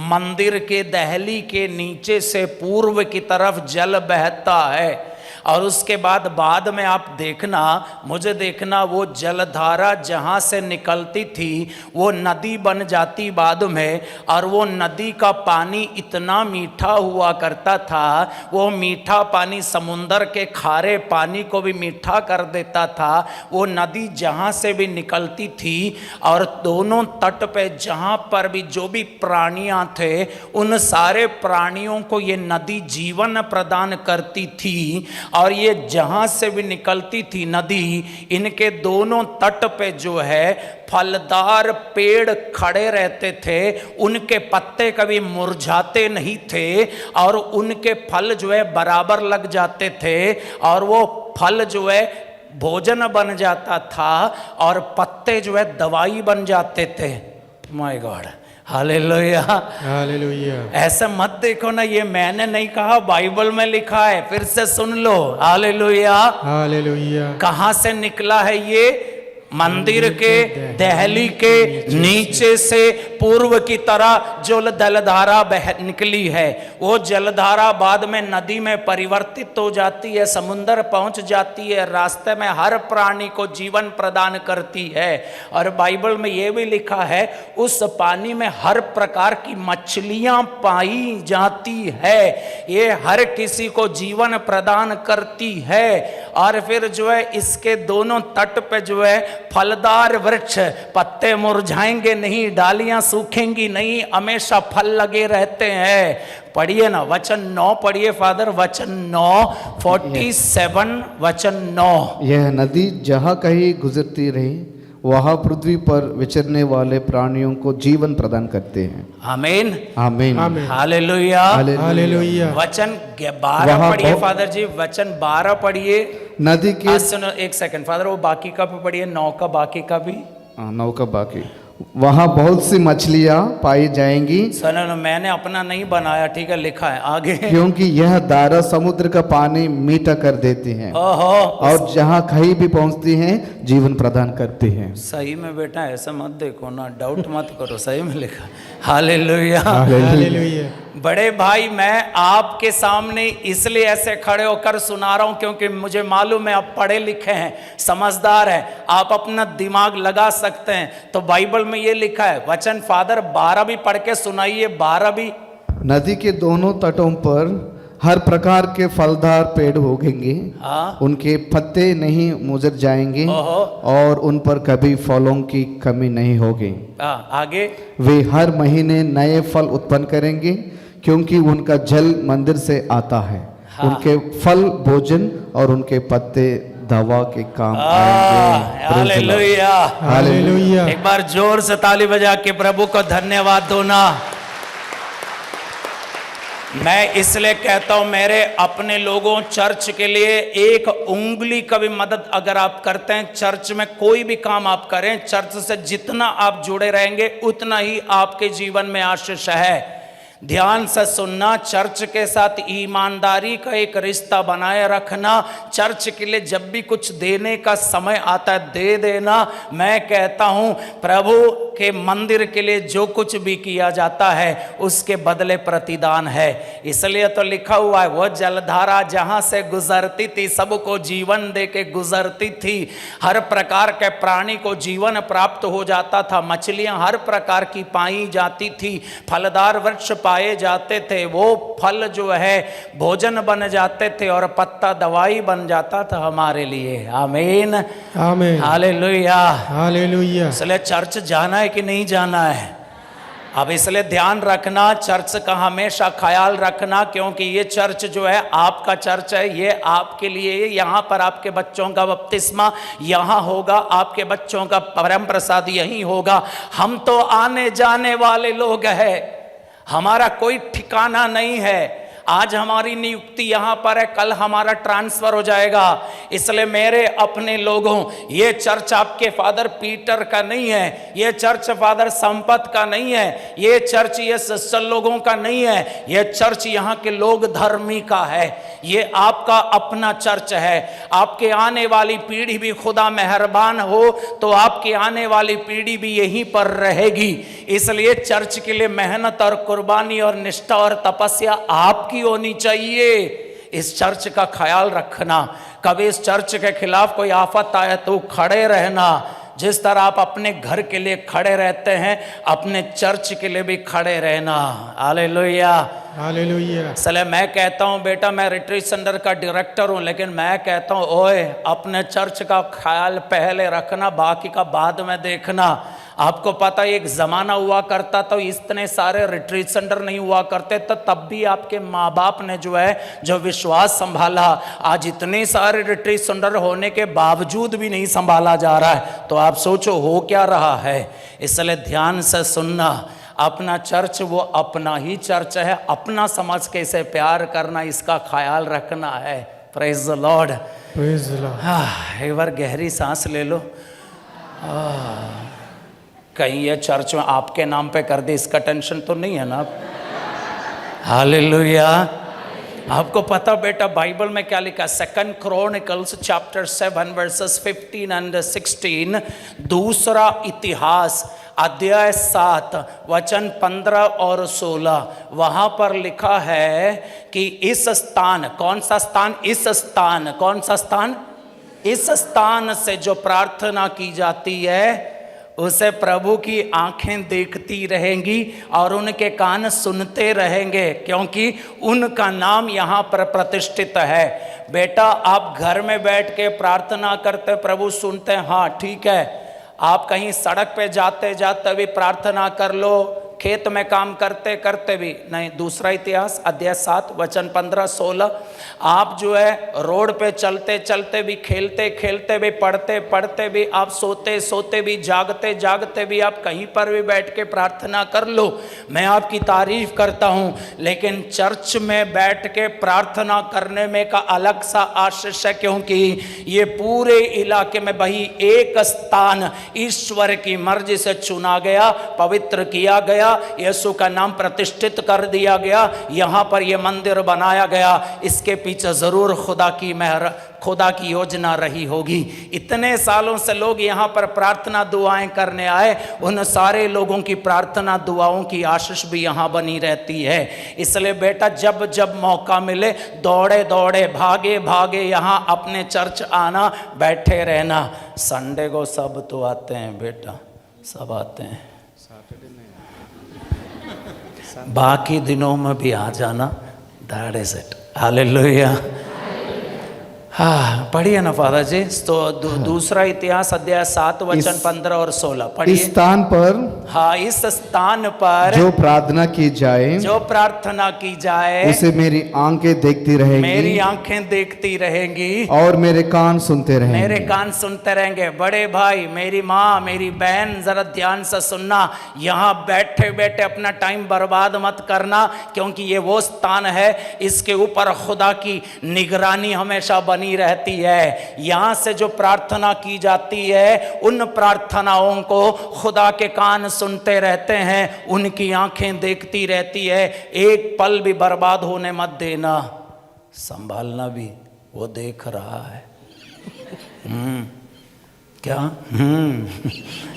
मंदिर के दहली के नीचे से पूर्व की तरफ जल बहता है। और उसके बाद में आप देखना, मुझे देखना, वो जलधारा जहाँ से निकलती थी वो नदी बन जाती बाद में, और वो नदी का पानी इतना मीठा हुआ करता था, वो मीठा पानी समुंदर के खारे पानी को भी मीठा कर देता था। वो नदी जहाँ से भी निकलती थी और दोनों तट पे जहाँ पर भी जो भी प्राणियाँ थे, उन सारे प्राणियों को ये नदी जीवन प्रदान करती थी। और ये जहाँ से भी निकलती थी नदी, इनके दोनों तट पे जो है फलदार पेड़ खड़े रहते थे, उनके पत्ते कभी मुरझाते नहीं थे और उनके फल जो है बराबर लग जाते थे, और वो फल जो है भोजन बन जाता था और पत्ते जो है दवाई बन जाते थे। My God, hallelujah hallelujah. ऐसा मत देखो ना, ये मैंने नहीं कहा, बाइबल में लिखा है, फिर से सुन लो। Hallelujah hallelujah. कहाँ से निकला है ये? मंदिर के दहली के नीचे से पूर्व की तरह जो जलधारा बह निकली है, वो जलधारा बाद में नदी में परिवर्तित हो जाती है, समुंदर पहुंच जाती है, रास्ते में हर प्राणी को जीवन प्रदान करती है। और बाइबल में ये भी लिखा है उस पानी में हर प्रकार की मछलियां पाई जाती है, ये हर किसी को जीवन प्रदान करती है। और फिर जो है इसके दोनों तट पे जो है फलदार वृक्ष, पत्ते मुरझाएंगे नहीं, डालियां सूखेंगी नहीं, हमेशा फल लगे रहते हैं। पढ़िए ना वचन 9 पढ़िए फादर, वचन 9 47 वचन 9। यह नदी जहाँ कहीं गुजरती रही वहाँ पृथ्वी पर विचरने वाले प्राणियों को जीवन प्रदान करते हैं। आमीन आमीन हालेलुया हालेलुया। वचन 12 पढ़िए फादर जी, वचन 12 पढ़िए। नदी के सुनो एक सेकंड फादर, वो बाकी का भी पढ़िए, 9 का बाकी का भी। 9 का बाकी। वहाँ बहुत सी मछलियाँ पाई जाएंगी। सुनो मैंने अपना नहीं बनाया, ठीक है, लिखा है आगे। क्योंकि यह धारा समुद्र का पानी मीठा कर देती है ओहो, और जहाँ कहीं भी पहुँचती हैं जीवन प्रदान करती हैं। सही में बेटा ऐसा मत देखो ना, डाउट मत करो, सही में लिखा। Hallelujah hallelujah. बड़े भाई मैं आपके सामने इसलिए ऐसे खड़े होकर सुना रहा हूं क्योंकि मुझे मालूम है आप पढ़े लिखे हैं, समझदार हैं, आप अपना दिमाग लगा सकते हैं। तो बाइबल में ये लिखा है, वचन फादर 12 भी पढ़ के सुनाइए, 12 भी। नदी के दोनों तटों पर हर प्रकार के फलदार पेड़ उगेंगे, हाँ। उनके पत्ते नहीं मुरझ जाएंगे ओहो। और उन पर कभी फलों की कमी नहीं होगी। आगे, वे हर महीने नए फल उत्पन्न करेंगे क्योंकि उनका जल मंदिर से आता है। हाँ। उनके फल भोजन और उनके पत्ते दवा के काम आएंगे। Hallelujah hallelujah. एक बार जोर से ताली बजा के प्रभु को धन्यवाद दो ना। मैं इसलिए कहता हूं मेरे अपने लोगों, चर्च के लिए एक उंगली का भी मदद अगर आप करते हैं, चर्च में कोई भी काम आप करें, चर्च से जितना आप जुड़े रहेंगे उतना ही आपके जीवन में आशीष है। ध्यान से सुनना, चर्च के साथ ईमानदारी का एक रिश्ता बनाए रखना। चर्च के लिए जब भी कुछ देने का समय आता है दे देना। मैं कहता हूं प्रभु के मंदिर के लिए जो कुछ भी किया जाता है उसके बदले प्रतिदान है। इसलिए तो लिखा हुआ है, वो जलधारा जहां से गुजरती थी सबको जीवन दे के गुजरती थी। हर प्रकार के प्राणी को जीवन प्राप्त हो जाता था, मछलियां हर प्रकार की पाई जाती थी, फलदार वृक्ष पाए जाते थे, वो फल जो है भोजन बन जाते थे और पत्ता दवाई बन जाता था हमारे लिए। आमीन आमीन हालेलुया हालेलुया। इसलिए चर्च जाना है कि नहीं जाना है? अब इसलिए ध्यान रखना, चर्च का हमेशा ख्याल रखना, क्योंकि ये चर्च जो है आपका चर्च है, ये आपके लिए, यहाँ पर आपके बच्चों का बपतिस्मा यहाँ होगा, आपके बच्चों का परम प्रसाद यहीं होगा। हम तो आने जाने वाले लोग हैं, हमारा कोई ठिकाना नहीं है। आज हमारी नियुक्ति यहाँ पर है, कल हमारा ट्रांसफर हो जाएगा। इसलिए मेरे अपने लोगों, ये चर्च आपके फादर पीटर का नहीं है, ये चर्च फादर संपत का नहीं है, ये चर्च ये सिस्टर लोगों का नहीं है, ये चर्च यहाँ के लोग धर्मी का है। ये आपका अपना चर्च है। आपके आने वाली पीढ़ी भी खुदा मेहरबान हो तो आपकी आने वाली पीढ़ी भी यहीं पर रहेगी। इसलिए चर्च के लिए मेहनत और कुर्बानी और निष्ठा और तपस्या आपकी होनी चाहिए। इस चर्च का ख्याल रखना, कभी इस चर्च के खिलाफ कोई आफत आए तो खड़े रहना। जिस तरह आप अपने घर के लिए खड़े रहते हैं, अपने चर्च के लिए भी खड़े रहना। Hallelujah hallelujah. इसलिए मैं कहता हूँ बेटा, मैं रिट्रीट सेंटर का डायरेक्टर हूँ, लेकिन मैं कहता हूँ ओए अपने चर्च का ख्याल पहले रखना, बाकी का बाद में देखना। आपको पता है एक ज़माना हुआ करता तो इतने सारे रिट्रीट सेंटर नहीं हुआ करते, तो तब भी आपके माँ बाप ने जो है जो विश्वास संभाला। आज इतने सारे रिट्रीट सेंटर होने के बावजूद भी नहीं संभाला जा रहा है, तो आप सोचो हो क्या रहा है। इसलिए ध्यान से सुनना, अपना चर्च वो अपना ही चर्च है, अपना समझ के इसे प्यार करना, इसका ख्याल रखना है। Praise the Lord, praise the Lord. एक बार गहरी सांस ले लो। कहीं ये चर्च में आपके नाम पे कर दे, इसका टेंशन तो नहीं है ना? हालेलुया। आपको पता बेटा बाइबल में क्या लिखा? 2 Chronicles chapter 7 verses 15 and 16, दूसरा इतिहास अध्याय 7 वचन 15 और 16, वहां पर लिखा है कि इस स्थान, कौन सा स्थान? इस स्थान, कौन सा स्थान? इस स्थान से जो प्रार्थना की जाती है उसे प्रभु की आंखें देखती रहेंगी और उनके कान सुनते रहेंगे, क्योंकि उनका नाम यहाँ पर प्रतिष्ठित है। बेटा आप घर में बैठ के प्रार्थना करते प्रभु सुनते हैं, हाँ ठीक है। आप कहीं सड़क पे जाते जाते भी प्रार्थना कर लो, खेत में काम करते करते भी नहीं। दूसरा इतिहास अध्याय 7 वचन 15-16, आप जो है रोड पे चलते चलते भी, खेलते खेलते भी, पढ़ते पढ़ते भी, आप सोते सोते भी, जागते जागते भी, आप कहीं पर भी बैठ के प्रार्थना कर लो। मैं आपकी तारीफ करता हूँ, लेकिन चर्च में बैठ के प्रार्थना करने में का अलग सा आशीष है, क्योंकि ये पूरे इलाके में वही एक स्थान ईश्वर की मर्जी से चुना गया, पवित्र किया गया, यीशु का नाम प्रतिष्ठित कर दिया गया, यहाँ पर यह मंदिर बनाया गया। इसके पीछे जरूर खुदा की मेहर, खुदा की योजना रही होगी। इतने सालों से लोग यहाँ पर प्रार्थना दुआएं करने आए, उन सारे लोगों की प्रार्थना दुआओं की आशीष भी यहाँ बनी रहती है। इसलिए बेटा जब जब मौका मिले दौड़े दौड़े, भागे भागे यहाँ अपने चर्च आना, बैठे रहना। संडे को सब तो आते हैं बेटा, सब आते हैं, बाकी दिनों में भी आ जाना। That is it. हालेलुया। हाँ पढ़िए ना फादर जी। तो दूसरा इतिहास अध्याय 7 वचन 15 और 16 पढ़िए। इस स्थान पर, हाँ इस स्थान पर जो प्रार्थना की जाए, जो प्रार्थना की जाए, उसे मेरी आंखें देखती रहेंगी, मेरी आंखें देखती रहेंगी, और मेरे कान सुनते रहेंगे। मेरे कान सुनते रहेंगे। बड़े भाई, मेरी माँ, मेरी बहन, जरा ध्यान से सुनना। यहाँ बैठे बैठे अपना टाइम बर्बाद मत करना, क्योंकि ये वो स्थान है, इसके ऊपर खुदा की निगरानी हमेशा बनी रहती है। यहां से जो प्रार्थना की जाती है, उन प्रार्थनाओं को खुदा के कान सुनते रहते हैं, उनकी आंखें देखती रहती है। एक पल भी बर्बाद होने मत देना, संभालना भी, वो देख रहा है। क्या?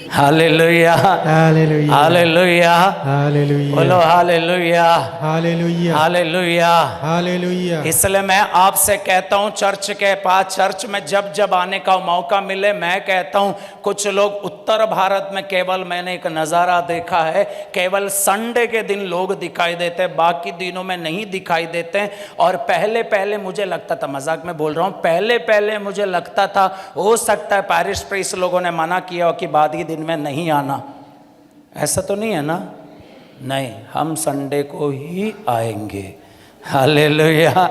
हालेलुया, हालेलुया, हालेलुया, हालेलुया, बोलो हालेलुया, हालेलुया, हालेलुया, हालेलुया। इसलिए मैं आपसे कहता हूँ, चर्च के पास, चर्च में जब जब आने का मौका मिले, मैं कहता हूँ कुछ लोग उत्तर भारत में, केवल मैंने एक नज़ारा देखा है, केवल संडे के दिन लोग दिखाई देते, बाकी दिनों में नहीं दिखाई देते। और पहले पहले मुझे लगता था, मजाक में बोल रहा हूँ, पहले पहले मुझे लगता था हो सकता है पैरिश प्रीस्ट लोगों ने मना किया हो कि बाद ही दिन में नहीं आना। ऐसा तो नहीं है ना? नहीं, हम संडे को ही आएंगे। हालेलुया।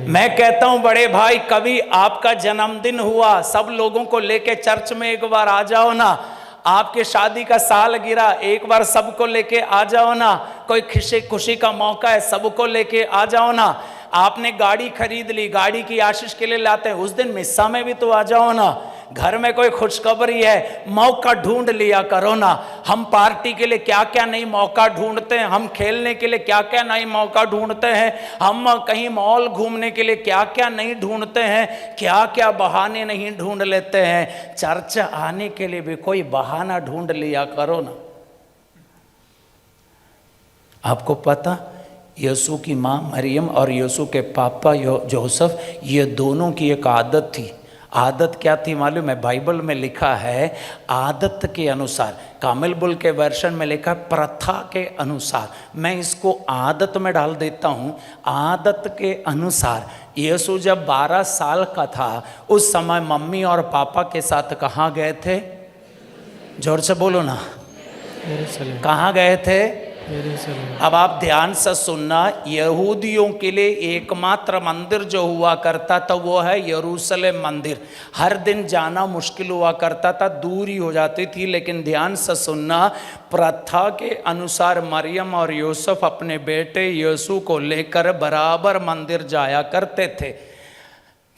मैं कहता हूं बड़े भाई, कभी आपका जन्मदिन हुआ, सब लोगों को लेके चर्च में एक बार आ जाओ ना। आपके शादी का साल गिरा, एक बार सबको लेके आ जाओ ना। कोई खुशी का मौका है, सबको लेके आ जाओ ना। आपने गाड़ी खरीद ली, गाड़ी की आशीष के लिए लाते हैं, उस दिन मिस्सा में भी तो आ जाओ ना। घर में कोई खुशखबरी है, मौका ढूंढ लिया करो ना। हम पार्टी के लिए क्या क्या नहीं मौका ढूंढते हैं, हम खेलने के लिए क्या क्या नहीं मौका ढूंढते हैं, हम कहीं मॉल घूमने के लिए क्या क्या नहीं ढूंढते हैं, क्या क्या बहाने नहीं ढूंढ लेते हैं। चर्च आने के लिए भी कोई बहाना ढूंढ लिया करो ना। आपको पता, यीशु की माँ मरियम और यीशु के पापा जोसेफ, ये दोनों की एक आदत थी। आदत क्या थी मालूम है? बाइबल में लिखा है आदत के अनुसार, कामिल बुल के वर्षन में लिखा है प्रथा के अनुसार। मैं इसको आदत में डाल देता हूँ। आदत के अनुसार यीशु जब 12 साल का था, उस समय मम्मी और पापा के साथ कहाँ गए थे? जोर से बोलो ना, कहाँ गए थे? अब आप ध्यान से सुनना, यहूदियों के लिए एकमात्र मंदिर जो हुआ करता था वो है यरूशलेम मंदिर। हर दिन जाना मुश्किल हुआ करता था, दूरी हो जाती थी। लेकिन ध्यान से सुनना, प्रथा के अनुसार मरियम और यूसुफ अपने बेटे यीशु को लेकर बराबर मंदिर जाया करते थे।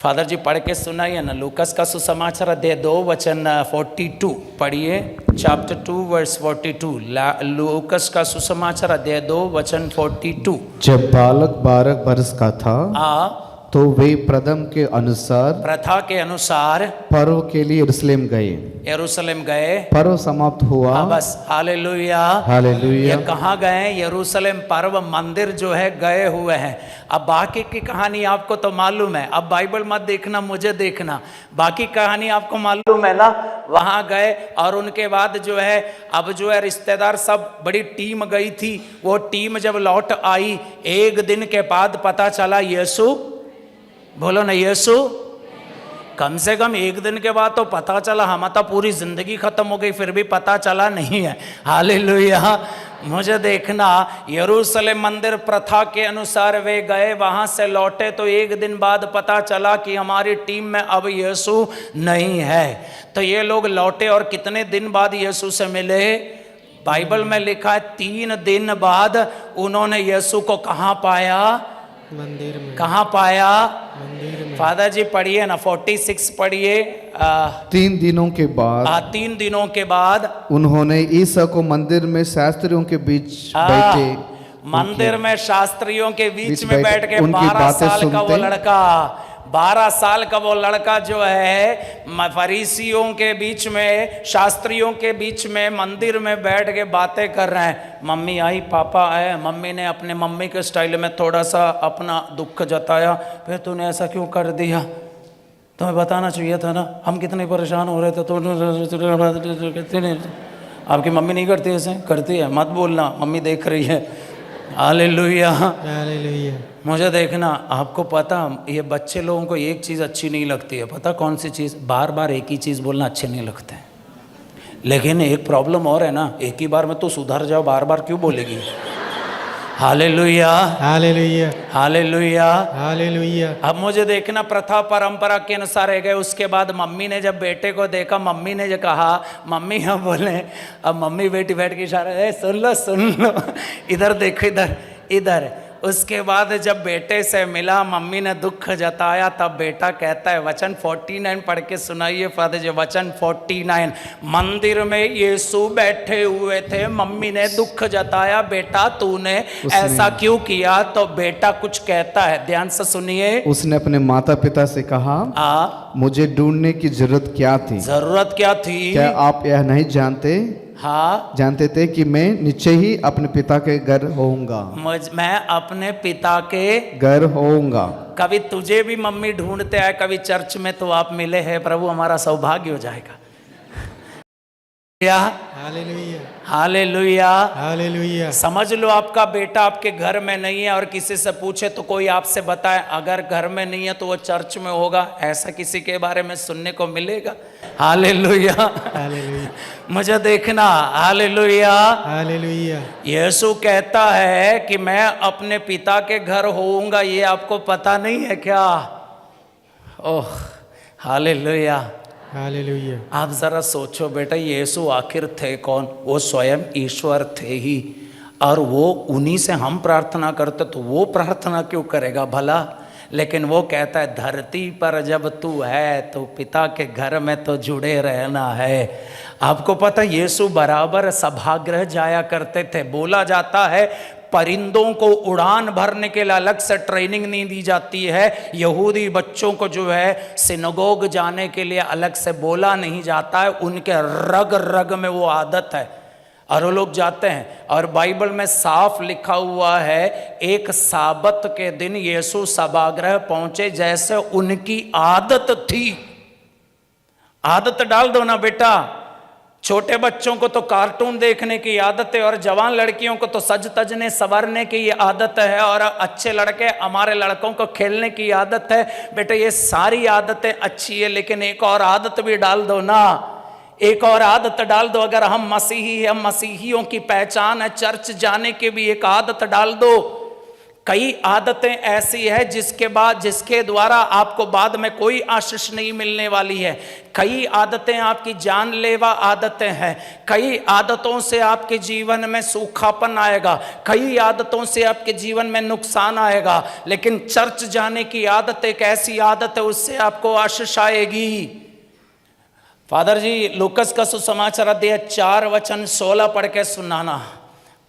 फादर जी पढ़ के सुनाइए ना, लूकस का सुसमाचार अध्याय 2 वचन 42 पढ़िए, चैप्टर 2 वर्स 42। लूकस का सुसमाचार अध्याय 2 वचन 42। जब बालक 12 वर्ष का था तो वे प्रथम के अनुसार प्रथा के अनुसार पर्व के लिए यरूशलेम गए। यरूशलेम गए। पर्व समाप्त हुआ। हाँ बस, हालेलुया हालेलुया। ये कहाँ गए? यरूशलेम पर्व मंदिर जो है गए हुए हैं। अब बाकी की कहानी आपको तो मालूम है, अब बाइबल मत देखना, मुझे देखना, बाकी कहानी आपको मालूम है ना। वहां गए और उनके बाद जो है अब जो है रिश्तेदार सब, बड़ी टीम गई थी। वो टीम जब लौट आई, एक दिन के बाद पता चला यीशु, बोलो ना यीशु, कम से कम एक दिन के बाद तो पता चला। हम तो पूरी जिंदगी खत्म हो गई फिर भी पता चला नहीं है। हालेलुया। मुझे देखना, यरूशलेम मंदिर प्रथा के अनुसार वे गए, वहां से लौटे तो एक दिन बाद पता चला कि हमारी टीम में अब यीशु नहीं है। तो ये लोग लौटे और कितने दिन बाद यीशु से मिले? बाइबल में लिखा है 3 दिन बाद उन्होंने यीशु को कहाँ पाया? मंदिर में। कहाँ पाया? मंदिर में। फादर जी पढ़िए ना, 46 पढ़िए। 3 दिनों के बाद 3 दिनों के बाद उन्होंने ईसा को मंदिर में शास्त्रियों के बीच बैठे, मंदिर में शास्त्रियों के बीच बीच में बैठ बैठ के उनकी 12 बातें साल का वो सुनते। लड़का, 12 साल का वो लड़का जो है फरीसियों के बीच में, शास्त्रियों के बीच में मंदिर में बैठ के बातें कर रहे हैं। मम्मी आई, पापा आए, मम्मी ने अपने मम्मी के स्टाइल में थोड़ा सा अपना दुख जताया। फिर तूने ऐसा क्यों कर दिया? तुम्हें बताना चाहिए था ना, हम कितने परेशान हो रहे थे। तो आपकी मम्मी नहीं करती ऐसे? करती है, मत बोलना, मम्मी देख रही है। हालेलुया। हालेलुया। मुझे देखना, आपको पता ये बच्चे लोगों को एक चीज़ अच्छी नहीं लगती है, पता कौन सी चीज़? बार बार एक ही चीज़ बोलना अच्छे नहीं लगते हैं। लेकिन एक प्रॉब्लम और है ना, एक ही बार में तो सुधर जाओ, बार बार क्यों बोलेगी? हालेलुया। हालेलुया। हालेलुया। हालेलुया। अब मुझे देखना, प्रथा परंपरा के अनुसार रह गए। उसके बाद मम्मी ने जब बेटे को देखा, मम्मी ने जो कहा, मम्मी हम बोले, अब मम्मी बेटी बैठ के इशारा, सुन लो इधर देखो, इधर इधर। उसके बाद जब बेटे से मिला, मम्मी ने दुख जताया, तब बेटा कहता है, वचन 49 पढ़ के सुनाइए फादर जी। वचन 49, मंदिर में यीशु बैठे हुए थे, मम्मी ने दुख जताया, बेटा तूने ऐसा क्यों किया? तो बेटा कुछ कहता है, ध्यान से सुनिए। उसने अपने माता पिता से कहा, मुझे ढूंढने की जरूरत क्या थी? जरूरत क्या थी? क्या आप यह नहीं जानते? हाँ, जानते थे कि मैं नीचे ही अपने पिता के घर होऊंगा। मैं अपने पिता के घर होऊंगा। कभी तुझे भी मम्मी ढूंढते आए, कभी चर्च में तो आप मिले हैं, प्रभु हमारा सौभाग्य हो जाएगा। हालेलुया। हालेलुया। हालेलुया। समझ लो, आपका बेटा आपके घर में नहीं है और किसी से पूछे तो कोई आपसे बताए अगर घर में नहीं है तो वो चर्च में होगा, ऐसा किसी के बारे में सुनने को मिलेगा। हालेलुया। हालेलुया। मुझे देखना, हालेलुया। हालेलुया। यीशु कहता है कि मैं अपने पिता के घर होऊंगा, ये आपको पता नहीं है क्या? Oh hallelujah. हालेलुया। आप जरा सोचो बेटा, यीशु आखिर थे कौन? वो स्वयं ईश्वर थे ही, और वो उन्हीं से हम प्रार्थना करते तो वो प्रार्थना क्यों करेगा भला? लेकिन वो कहता है, धरती पर जब तू है तो पिता के घर में तो जुड़े रहना है। आपको पता, यीशु बराबर सभागृह जाया करते थे। बोला जाता है परिंदों को उड़ान भरने के लिए अलग से ट्रेनिंग नहीं दी जाती है, यहूदी बच्चों को जो है सिनगोग जाने के लिए अलग से बोला नहीं जाता है, उनके रग रग में वो आदत है और वो लोग जाते हैं। और बाइबल में साफ लिखा हुआ है, एक साबत के दिन यीशु सभागृह पहुंचे, जैसे उनकी आदत थी। आदत डाल दो ना बेटा। छोटे बच्चों को तो कार्टून देखने की आदत है और जवान लड़कियों को तो सज तजने संवरने की ये आदत है, और अच्छे लड़के हमारे लड़कों को खेलने की आदत है। बेटा ये सारी आदतें अच्छी है, लेकिन एक और आदत भी डाल दो ना, एक और आदत डाल दो। अगर हम मसीही हैं, मसीहियों की पहचान है चर्च जाने की भी एक आदत डाल दो। कई आदतें ऐसी है जिसके द्वारा आपको बाद में कोई आशीष नहीं मिलने वाली है। कई आदतें आपकी जानलेवा आदतें हैं। कई आदतों से आपके जीवन में सूखापन आएगा, कई आदतों से आपके जीवन में नुकसान आएगा, लेकिन चर्च जाने की आदत एक ऐसी आदत है, उससे आपको आशीष आएगी। फादर जी, लूकस का सुसमाचार अध्याय 4:16 पढ़ के सुनाना।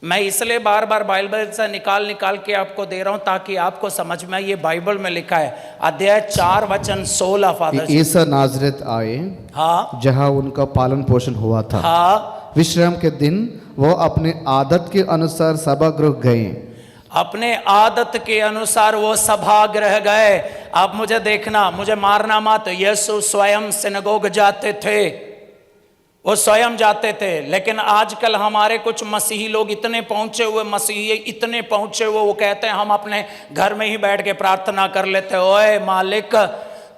मैं इसलिए बार बार बाइबल से निकाल के आपको दे रहा हूं ताकि आपको समझ में, ये बाइबल में लिखा है, अध्याय 4:16। फादर जी, ईसा नाजरेत आए, हाँ, जहां उनका पालन पोषण हुआ था। हाँ, विश्राम के दिन वो अपने आदत के अनुसार सभागृह गए। अपने आदत के अनुसार वो सभागृह गए। आप मुझे देखना, मुझे मारना मत, यीशु स्वयं सिनगोग जाते थे, वो स्वयं जाते थे। लेकिन आजकल हमारे कुछ मसीही लोग इतने पहुंचे हुए, वो कहते हैं हम अपने घर में ही बैठ के प्रार्थना कर लेते। ओए मालिक,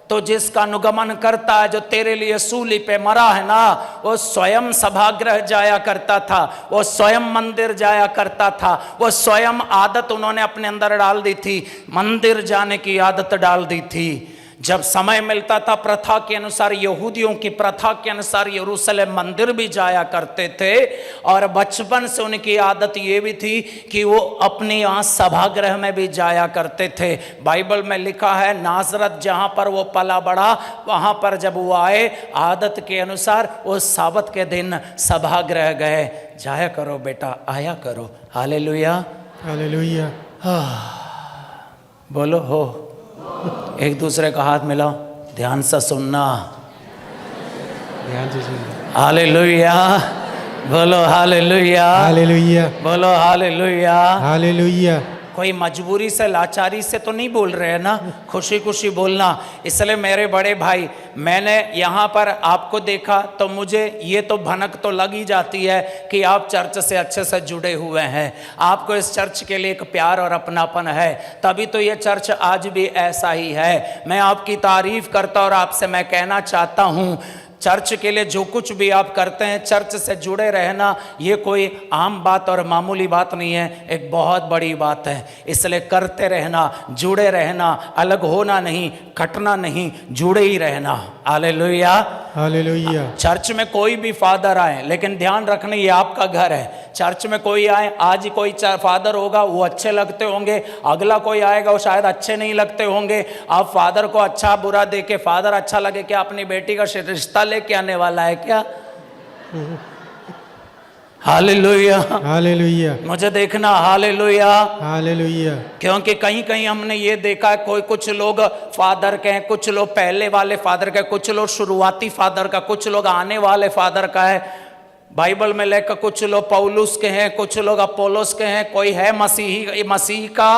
तो जिसका अनुगमन करता है, जो तेरे लिए सूली पे मरा है ना, वो स्वयं सभागृह जाया करता था, वो स्वयं मंदिर जाया करता था, वो स्वयं आदत उन्होंने अपने अंदर डाल दी थी, मंदिर जाने की आदत डाल दी थी। जब समय मिलता था, प्रथा के अनुसार, यहूदियों की प्रथा के अनुसार यरूशलेम मंदिर भी जाया करते थे। और बचपन से उनकी आदत ये भी थी कि वो अपने यहाँ सभागृह में भी जाया करते थे। बाइबल में लिखा है, नाजरत जहाँ पर वो पला बड़ा, वहाँ पर जब वो आए, आदत के अनुसार वो साबत के दिन सभागृह गए। जाया करो बेटा, आया करो। Hallelujah, hallelujah. बोलो हो। एक दूसरे का हाथ मिलाओ, ध्यान से सुनना। ध्यान से सुनिए। हालेलुया, बोलो हालेलुया, हालेलुया, बोलो हालेलुया। हालेलुया। कोई मजबूरी से, लाचारी से तो नहीं बोल रहे हैं ना, खुशी खुशी बोलना। इसलिए मेरे बड़े भाई, मैंने यहाँ पर आपको देखा तो मुझे ये तो भनक तो लग ही जाती है कि आप चर्च से अच्छे से जुड़े हुए हैं, आपको इस चर्च के लिए एक प्यार और अपनापन है, तभी तो ये चर्च आज भी ऐसा ही है। मैं आपकी तारीफ करता और आपसे मैं कहना चाहता हूँ, चर्च के लिए जो कुछ भी आप करते हैं, चर्च से जुड़े रहना, ये कोई आम बात और मामूली बात नहीं है, एक बहुत बड़ी बात है। इसलिए करते रहना, जुड़े रहना, अलग होना नहीं, कटना नहीं, जुड़े ही रहना। Hallelujah, hallelujah. चर्च में कोई भी फादर आए, लेकिन ध्यान रखना ये आपका घर है। चर्च में कोई आए, आज कोई फादर होगा वो अच्छे लगते होंगे, अगला कोई आएगा वो शायद अच्छे नहीं लगते होंगे। आप फादर को अच्छा बुरा देके, फादर अच्छा लगे क्या अपनी बेटी का रिश्ता लेके आने वाला है क्या? Hallelujah, hallelujah. मुझे देखना, हालेलुया, हालेलुया। क्योंकि कहीं कहीं हमने ये देखा है, कुछ लोग फादर के हैं, कुछ लोग पहले वाले फादर का, कुछ लोग शुरुआती फादर का, कुछ लोग आने वाले फादर का है। बाइबल में लेकर कुछ लोग पौलुस के हैं, कुछ लोग अपोलोस के हैं, कोई है मसीह का।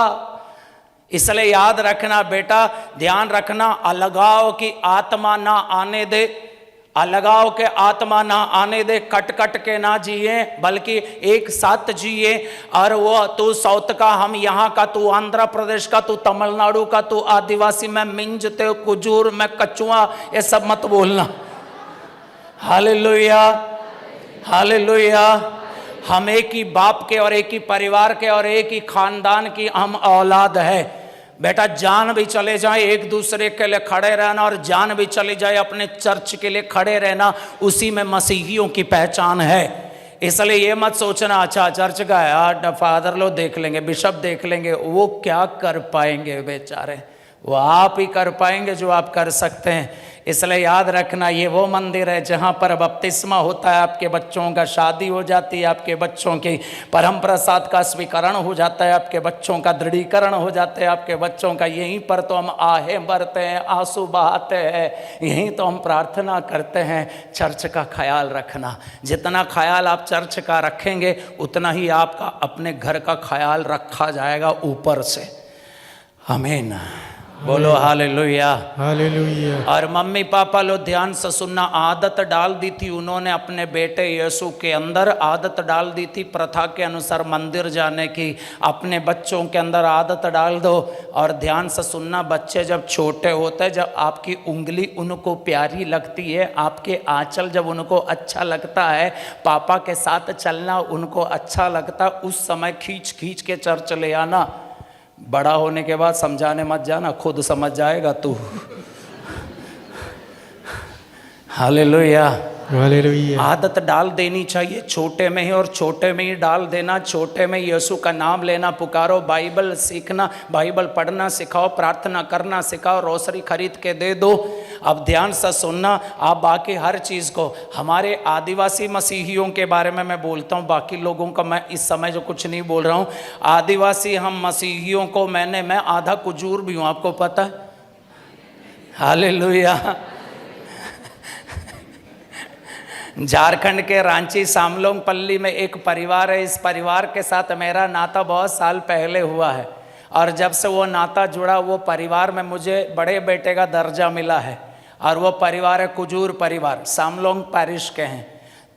इसलिए याद रखना बेटा, ध्यान रखना, अलगाव की आत्मा ना आने दे, अलगाव के आत्मा ना आने दे, कट कट के ना जिए, बल्कि एक साथ जिए। और वो तू साउथ का, हम यहाँ का, तू आंध्र प्रदेश का, तू तमिलनाडु का, तू आदिवासी, मैं मिंज, ते कुजूर, मैं कछुआ, ये सब मत बोलना। Hallelujah, hallelujah. हम एक ही बाप के और एक ही परिवार के और एक ही खानदान की हम औलाद है। बेटा, जान भी चले जाए एक दूसरे के लिए खड़े रहना, और जान भी चली जाए अपने चर्च के लिए खड़े रहना, उसी में मसीहियों की पहचान है। इसलिए ये मत सोचना अच्छा चर्च का है यार, फादर लोग देख लेंगे, बिशप देख लेंगे, वो क्या कर पाएंगे बेचारे, वो आप ही कर पाएंगे जो आप कर सकते हैं। इसलिए याद रखना, ये वो मंदिर है जहाँ पर बपतिस्मा होता है, आपके बच्चों का शादी हो जाती है, आपके बच्चों की परम प्रसाद का स्वीकरण हो जाता है, आपके बच्चों का दृढ़ीकरण हो जाता है, आपके बच्चों का, यहीं पर तो हम आहें भरते हैं, आंसू बहाते हैं, यहीं तो हम प्रार्थना करते हैं। चर्च का ख्याल रखना, जितना ख्याल आप चर्च का रखेंगे उतना ही आपका अपने घर का ख्याल रखा जाएगा ऊपर से। आमीन, बोलो हालेलुया, हालेलुया। और मम्मी पापा लोग ध्यान से सुनना, आदत डाल दी थी उन्होंने अपने बेटे यीशु के अंदर, आदत डाल दी थी प्रथा के अनुसार मंदिर जाने की। अपने बच्चों के अंदर आदत डाल दो। और ध्यान से सुनना, बच्चे जब छोटे होते हैं, जब आपकी उंगली उनको प्यारी लगती है, आपके आंचल जब उनको अच्छा लगता है, पापा के साथ चलना उनको अच्छा लगता है, उस समय खींच खींच के चर्च ले आना। बड़ा होने के बाद समझाने मत जाना, खुद समझ जाएगा तू। हालेलुया। हालेलुया। आदत डाल देनी चाहिए छोटे में ही, और छोटे में ही डाल देना। छोटे में यीशु का नाम लेना, पुकारो, बाइबल सीखना, बाइबल पढ़ना सिखाओ, प्रार्थना करना सिखाओ, रोसरी खरीद के दे दो। अब ध्यान से सुनना, आप बाकी हर चीज़ को, हमारे आदिवासी मसीहियों के बारे में मैं बोलता हूँ, बाकी लोगों का मैं इस समय जो कुछ नहीं बोल रहा हूँ। आदिवासी हम मसीहियों को, मैं आधा कुजूर भी हूँ, आपको पता है। हालेलुया। झारखंड के रांची सामलोंग पल्ली में एक परिवार है। इस परिवार के साथ मेरा नाता बहुत साल पहले हुआ है, और जब से वो नाता जुड़ा, वो परिवार में मुझे बड़े बेटे का दर्जा मिला है। और वो परिवार है कुजूर परिवार, सामलोंग पैरिश के हैं।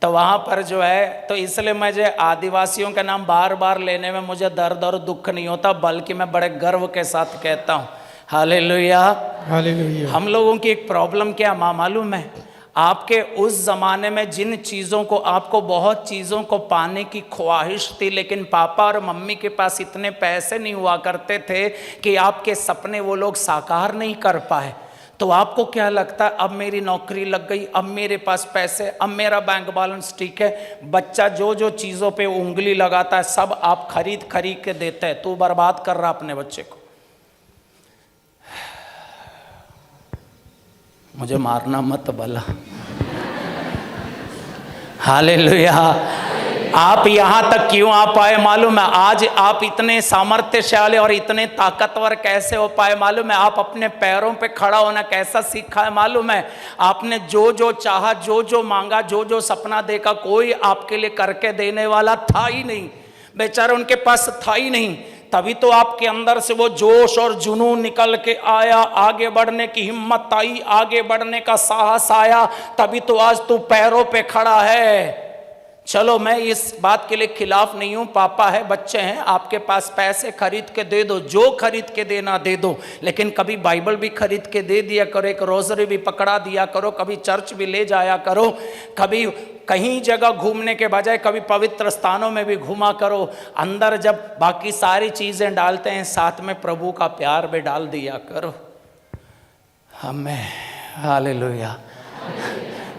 तो वहाँ पर जो है, तो इसलिए मुझे आदिवासियों का नाम बार बार लेने में मुझे दर्द और दुख नहीं होता, बल्कि मैं बड़े गर्व के साथ कहता हूँ हालेलुया। हालेलुया। हम लोगों की एक प्रॉब्लम क्या मालूम है? आपके उस ज़माने में जिन चीज़ों को, आपको बहुत चीज़ों को पाने की ख्वाहिश थी, लेकिन पापा और मम्मी के पास इतने पैसे नहीं हुआ करते थे कि आपके सपने वो लोग साकार नहीं कर पाए। तो आपको क्या लगता है, अब मेरी नौकरी लग गई, अब मेरे पास पैसे, अब मेरा बैंक बैलेंस ठीक है, बच्चा जो जो चीज़ों पे उंगली लगाता है सब आप खरीद के देते हैं। तू बर्बाद कर रहा अपने बच्चे को। मुझे मारना मत भला। हालेलुया। आप यहाँ तक क्यों आ पाए मालूम है? आज आप इतने सामर्थ्यशाली और इतने ताकतवर कैसे हो पाए मालूम है? आप अपने पैरों पे खड़ा होना कैसा सीखा है मालूम है? आपने जो जो चाहा, जो जो मांगा, जो जो सपना देखा, कोई आपके लिए करके देने वाला था ही नहीं। बेचारे उनके पास था ही नहीं, तभी तो आपके अंदर से वो जोश और जुनून निकल के आया, आगे बढ़ने की हिम्मत आई, आगे बढ़ने का साहस आया, तभी तो आज तू पैरों पे खड़ा है। चलो मैं इस बात के लिए खिलाफ नहीं हूँ, पापा है, बच्चे हैं, आपके पास पैसे खरीद के दे दो, जो खरीद के देना दे दो, लेकिन कभी बाइबल भी खरीद के दे दिया करो, एक रोजरी भी पकड़ा दिया करो, कभी चर्च भी ले जाया करो, कभी कहीं जगह घूमने के बजाय कभी पवित्र स्थानों में भी घूमा करो। अंदर जब बाकी सारी चीज़ें डालते हैं, साथ में प्रभु का प्यार भी डाल दिया करो। हमें हालेलुया।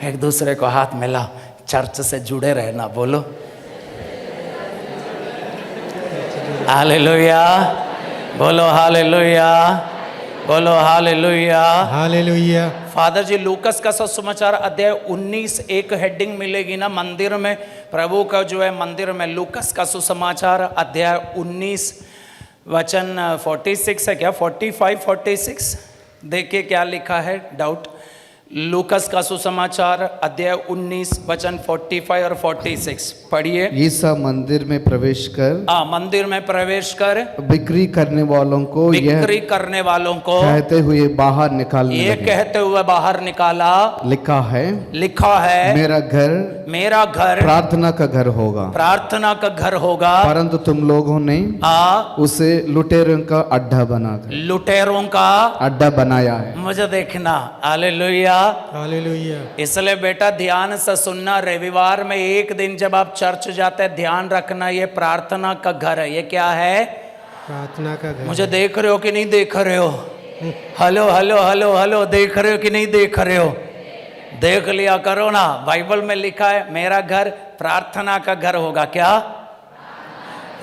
एक दूसरे को हाथ मिलाओ, चर्च से जुड़े रहना, बोलो हालेलुया, बोलो हालेलुया, बोलो हालेलुया। हालेलुया। फादर जी, लूकस का सुसमाचार अध्याय 19 एक हेडिंग मिलेगी ना मंदिर में, प्रभु का जो है मंदिर में, लूकस का सुसमाचार अध्याय 19 वचन 46 है क्या, 45 46? देखिए क्या लिखा है, डाउट। लूकस का सुसमाचार अध्याय 19 वचन 45 और 46 पढ़िए। ईसा मंदिर में प्रवेश कर, मंदिर में प्रवेश कर बिक्री करने वालों को, बिक्री करने वालों को कहते हुए बाहर निकालने ये लगे। कहते हुए बाहर निकाला, लिखा है मेरा घर प्रार्थना का घर होगा, प्रार्थना का घर होगा, परंतु तुम लोगों ने उसे लुटेरों का अड्डा बनाया है। मुझे देखना, हालेलुया, हालेलुया। इसलिए बेटा ध्यान से सुनना, रविवार में एक दिन जब आप चर्च जाते हैं, ध्यान रखना ये प्रार्थना का घर है। ये क्या है? प्रार्थना का घर। मुझे देख रहे हो कि नहीं देख रहे हो? हेलो हेलो हेलो हेलो, देख रहे हो कि नहीं देख रहे हो? देख लिया करो ना, बाइबल में लिखा है मेरा घर प्रार्थना का घर होगा। क्या?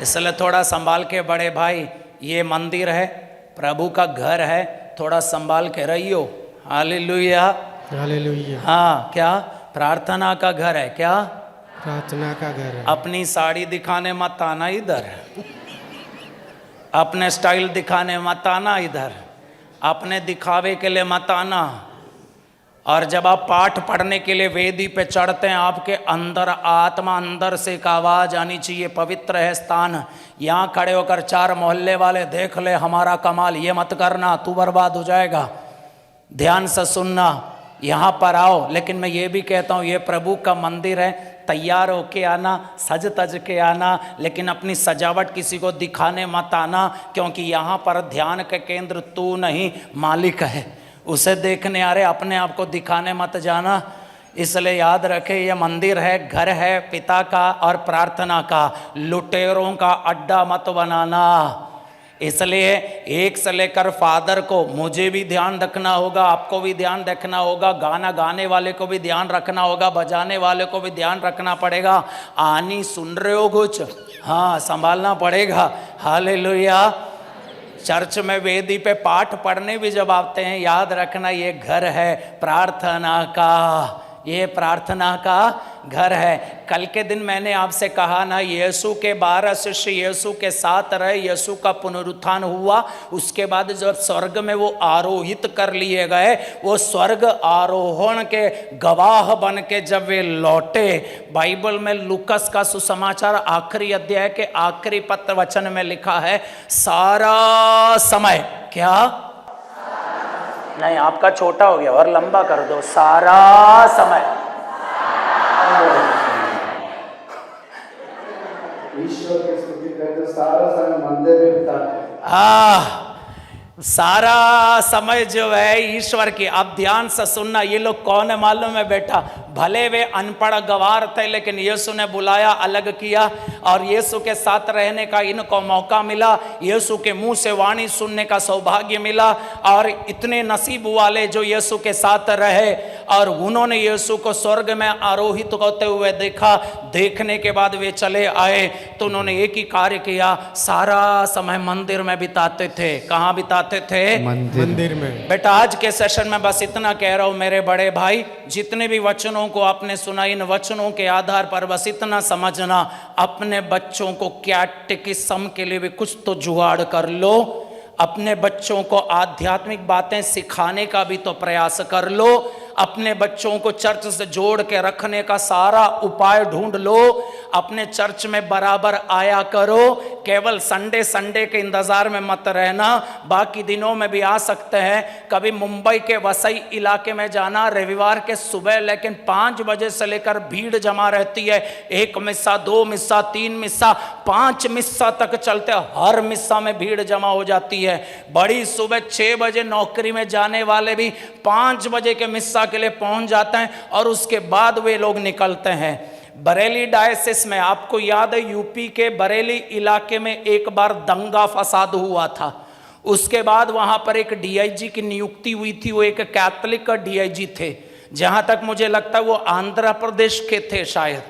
इसलिए थोड़ा संभाल के बड़े भाई, ये मंदिर है, प्रभु का घर है, थोड़ा संभाल के रहियो। Hallelujah, hallelujah. हाँ, क्या प्रार्थना का घर है? क्या प्रार्थना का घर है। अपनी साड़ी दिखाने मत आना इधर, अपने स्टाइल दिखाने मत आना इधर, अपने दिखावे के लिए मत आना। और जब आप पाठ पढ़ने के लिए वेदी पे चढ़ते हैं, आपके अंदर आत्मा, अंदर से एक आवाज़ आनी चाहिए, पवित्र है स्थान। यहाँ खड़े होकर चार मोहल्ले वाले देख ले हमारा कमाल, ये मत करना, तू बर्बाद हो जाएगा। ध्यान से सुनना, यहाँ पर आओ, लेकिन मैं ये भी कहता हूँ ये प्रभु का मंदिर है, तैयार होके आना, सज तज के आना, लेकिन अपनी सजावट किसी को दिखाने मत आना, क्योंकि यहाँ पर ध्यान का केंद्र तू नहीं, मालिक है, उसे देखने आ रहे, अपने आप को दिखाने मत जाना। इसलिए याद रखे, ये मंदिर है, घर है पिता का और प्रार्थना का, लुटेरों का अड्डा मत बनाना। इसलिए एक से लेकर फादर को मुझे भी ध्यान रखना होगा, आपको भी ध्यान रखना होगा, गाना गाने वाले को भी ध्यान रखना होगा, बजाने वाले को भी ध्यान रखना पड़ेगा। आनी सुन रहे हो कुछ? हाँ, संभालना पड़ेगा। हालेलुया। चर्च में वेदी पे पाठ पढ़ने भी जब आते हैं, याद रखना ये घर है प्रार्थना का, ये प्रार्थना का घर है। कल के दिन मैंने आपसे कहा ना, यीशु के 12 शिष्य यीशु के साथ रहे, यीशु का पुनरुत्थान हुआ, उसके बाद जब स्वर्ग में वो आरोहित कर लिए गए, वो स्वर्ग आरोहण के गवाह बन के जब वे लौटे, बाइबल में लूकस का सुसमाचार आखिरी अध्याय के आखिरी पद वचन में लिखा है, सारा समय, क्या नहीं, आपका छोटा हो गया और लंबा कर दो, सारा समय। ईश्वर की स्तुति करते सारा समय मंदिर में बिताते। सारा समय जो है ईश्वर की। अब ध्यान से सुनना, ये लोग कौन है मालूम है बेटा? भले वे अनपढ़ गवार थे, लेकिन यीशु ने बुलाया, अलग किया और यीशु के साथ रहने का इनको मौका मिला, यीशु के मुंह से वाणी सुनने का सौभाग्य मिला। और इतने नसीब वाले जो यीशु के साथ रहे और उन्होंने यीशु को स्वर्ग में आरोहित होते हुए देखा। देखने के बाद वे चले आए तो उन्होंने एक ही कार्य किया, सारा समय मंदिर में बिताते थे। कहाँ बिताते थे? मंदिर में। बेटा आज के सेशन में बस इतना कह रहा हूं मेरे बड़े भाई, जितने भी वचनों को आपने सुना, इन वचनों के आधार पर बस इतना समझना, अपने बच्चों को कैटेकिज्म के लिए भी कुछ तो जुगाड़ कर लो। अपने बच्चों को आध्यात्मिक बातें सिखाने का भी तो प्रयास कर लो। अपने बच्चों को चर्च से जोड़ के रखने का सारा उपाय ढूंढ लो। अपने चर्च में बराबर आया करो। केवल संडे के इंतजार में मत रहना, बाकी दिनों में भी आ सकते हैं। कभी मुंबई के वसई इलाके में जाना रविवार के सुबह, लेकिन 5 बजे से लेकर भीड़ जमा रहती है। 1 मिस्सा, 2 मिस्सा, 3 मिस्सा, 5 मिस्सा तक चलते, हर मिस्सा में भीड़ जमा हो जाती है। बड़ी सुबह 6 बजे नौकरी में जाने वाले भी 5 बजे के मिस्सा के लिए पहुंच जाते हैं और उसके बाद वे लोग निकलते हैं। बरेली डायसिस में, आपको याद है, यूपी के बरेली इलाके में एक बार दंगा फसाद हुआ था। उसके बाद वहां पर एक डीआईजी की नियुक्ति हुई थी। वो एक कैथोलिक का डीआईजी थे, जहां तक मुझे लगता है वो आंध्र प्रदेश के थे शायद।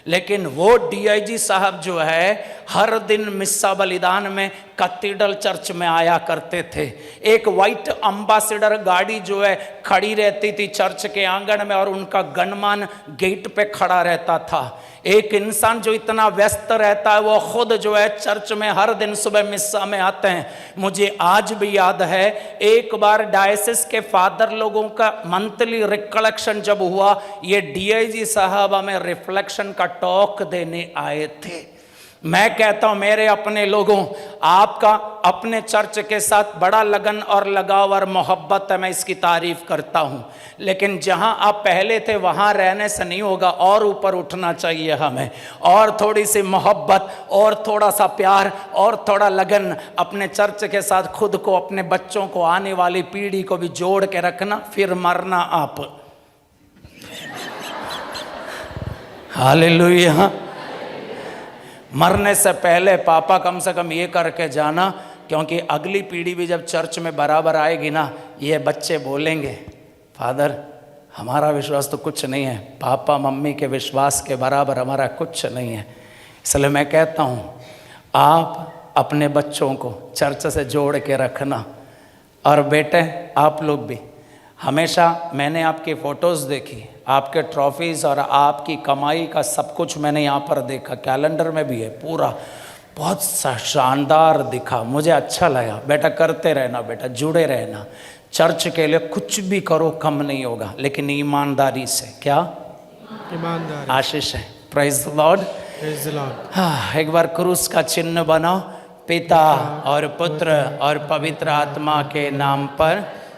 लेकिन वो डीआईजी साहब जो है हर दिन मिस्सा बलिदान में कैथेड्रल चर्च में आया करते थे। एक वाइट अम्बासिडर गाड़ी जो है खड़ी रहती थी चर्च के आंगन में और उनका गणमान गेट पे खड़ा रहता था। एक इंसान जो इतना व्यस्त रहता है वो खुद जो है चर्च में हर दिन सुबह मिस्सा में आते हैं। मुझे आज भी याद है, एक बार डायसिस के फादर लोगों का मंथली रिकलेक्शन जब हुआ, ये डीआईजी साहब हमें रिफ्लेक्शन का टॉक देने आए थे। मैं कहता हूं मेरे अपने लोगों, आपका अपने चर्च के साथ बड़ा लगन और लगाव और मोहब्बत है, मैं इसकी तारीफ करता हूं। लेकिन जहां आप पहले थे वहां रहने से नहीं होगा, और ऊपर उठना चाहिए हमें, और थोड़ी सी मोहब्बत और थोड़ा सा प्यार और थोड़ा लगन अपने चर्च के साथ खुद को, अपने बच्चों को, आने वाली पीढ़ी को भी जोड़ के रखना, फिर मरना आप। हालेलुया। मरने से पहले पापा कम से कम ये करके जाना, क्योंकि अगली पीढ़ी भी जब चर्च में बराबर आएगी ना, ये बच्चे बोलेंगे, फादर हमारा विश्वास तो कुछ नहीं है, पापा मम्मी के विश्वास के बराबर हमारा कुछ नहीं है। इसलिए मैं कहता हूँ आप अपने बच्चों को चर्च से जोड़ के रखना। और बेटे आप लोग भी, हमेशा मैंने आपकी फ़ोटोज़ देखी, आपके ट्रॉफीज़ और आपकी कमाई का सब कुछ मैंने यहाँ पर देखा, कैलेंडर में भी है पूरा, बहुत शानदार दिखा, मुझे अच्छा लगा। बेटा करते रहना, बेटा जुड़े रहना, चर्च के लिए कुछ भी करो कम नहीं होगा, लेकिन ईमानदारी से। क्या ईमानदारी? आशीष है। Praise the Lord, praise the Lord. हाँ, एक बार क्रूस का चिन्ह बनाओ, पिता और पुत्र और पवित्र आत्मा के नाम पर।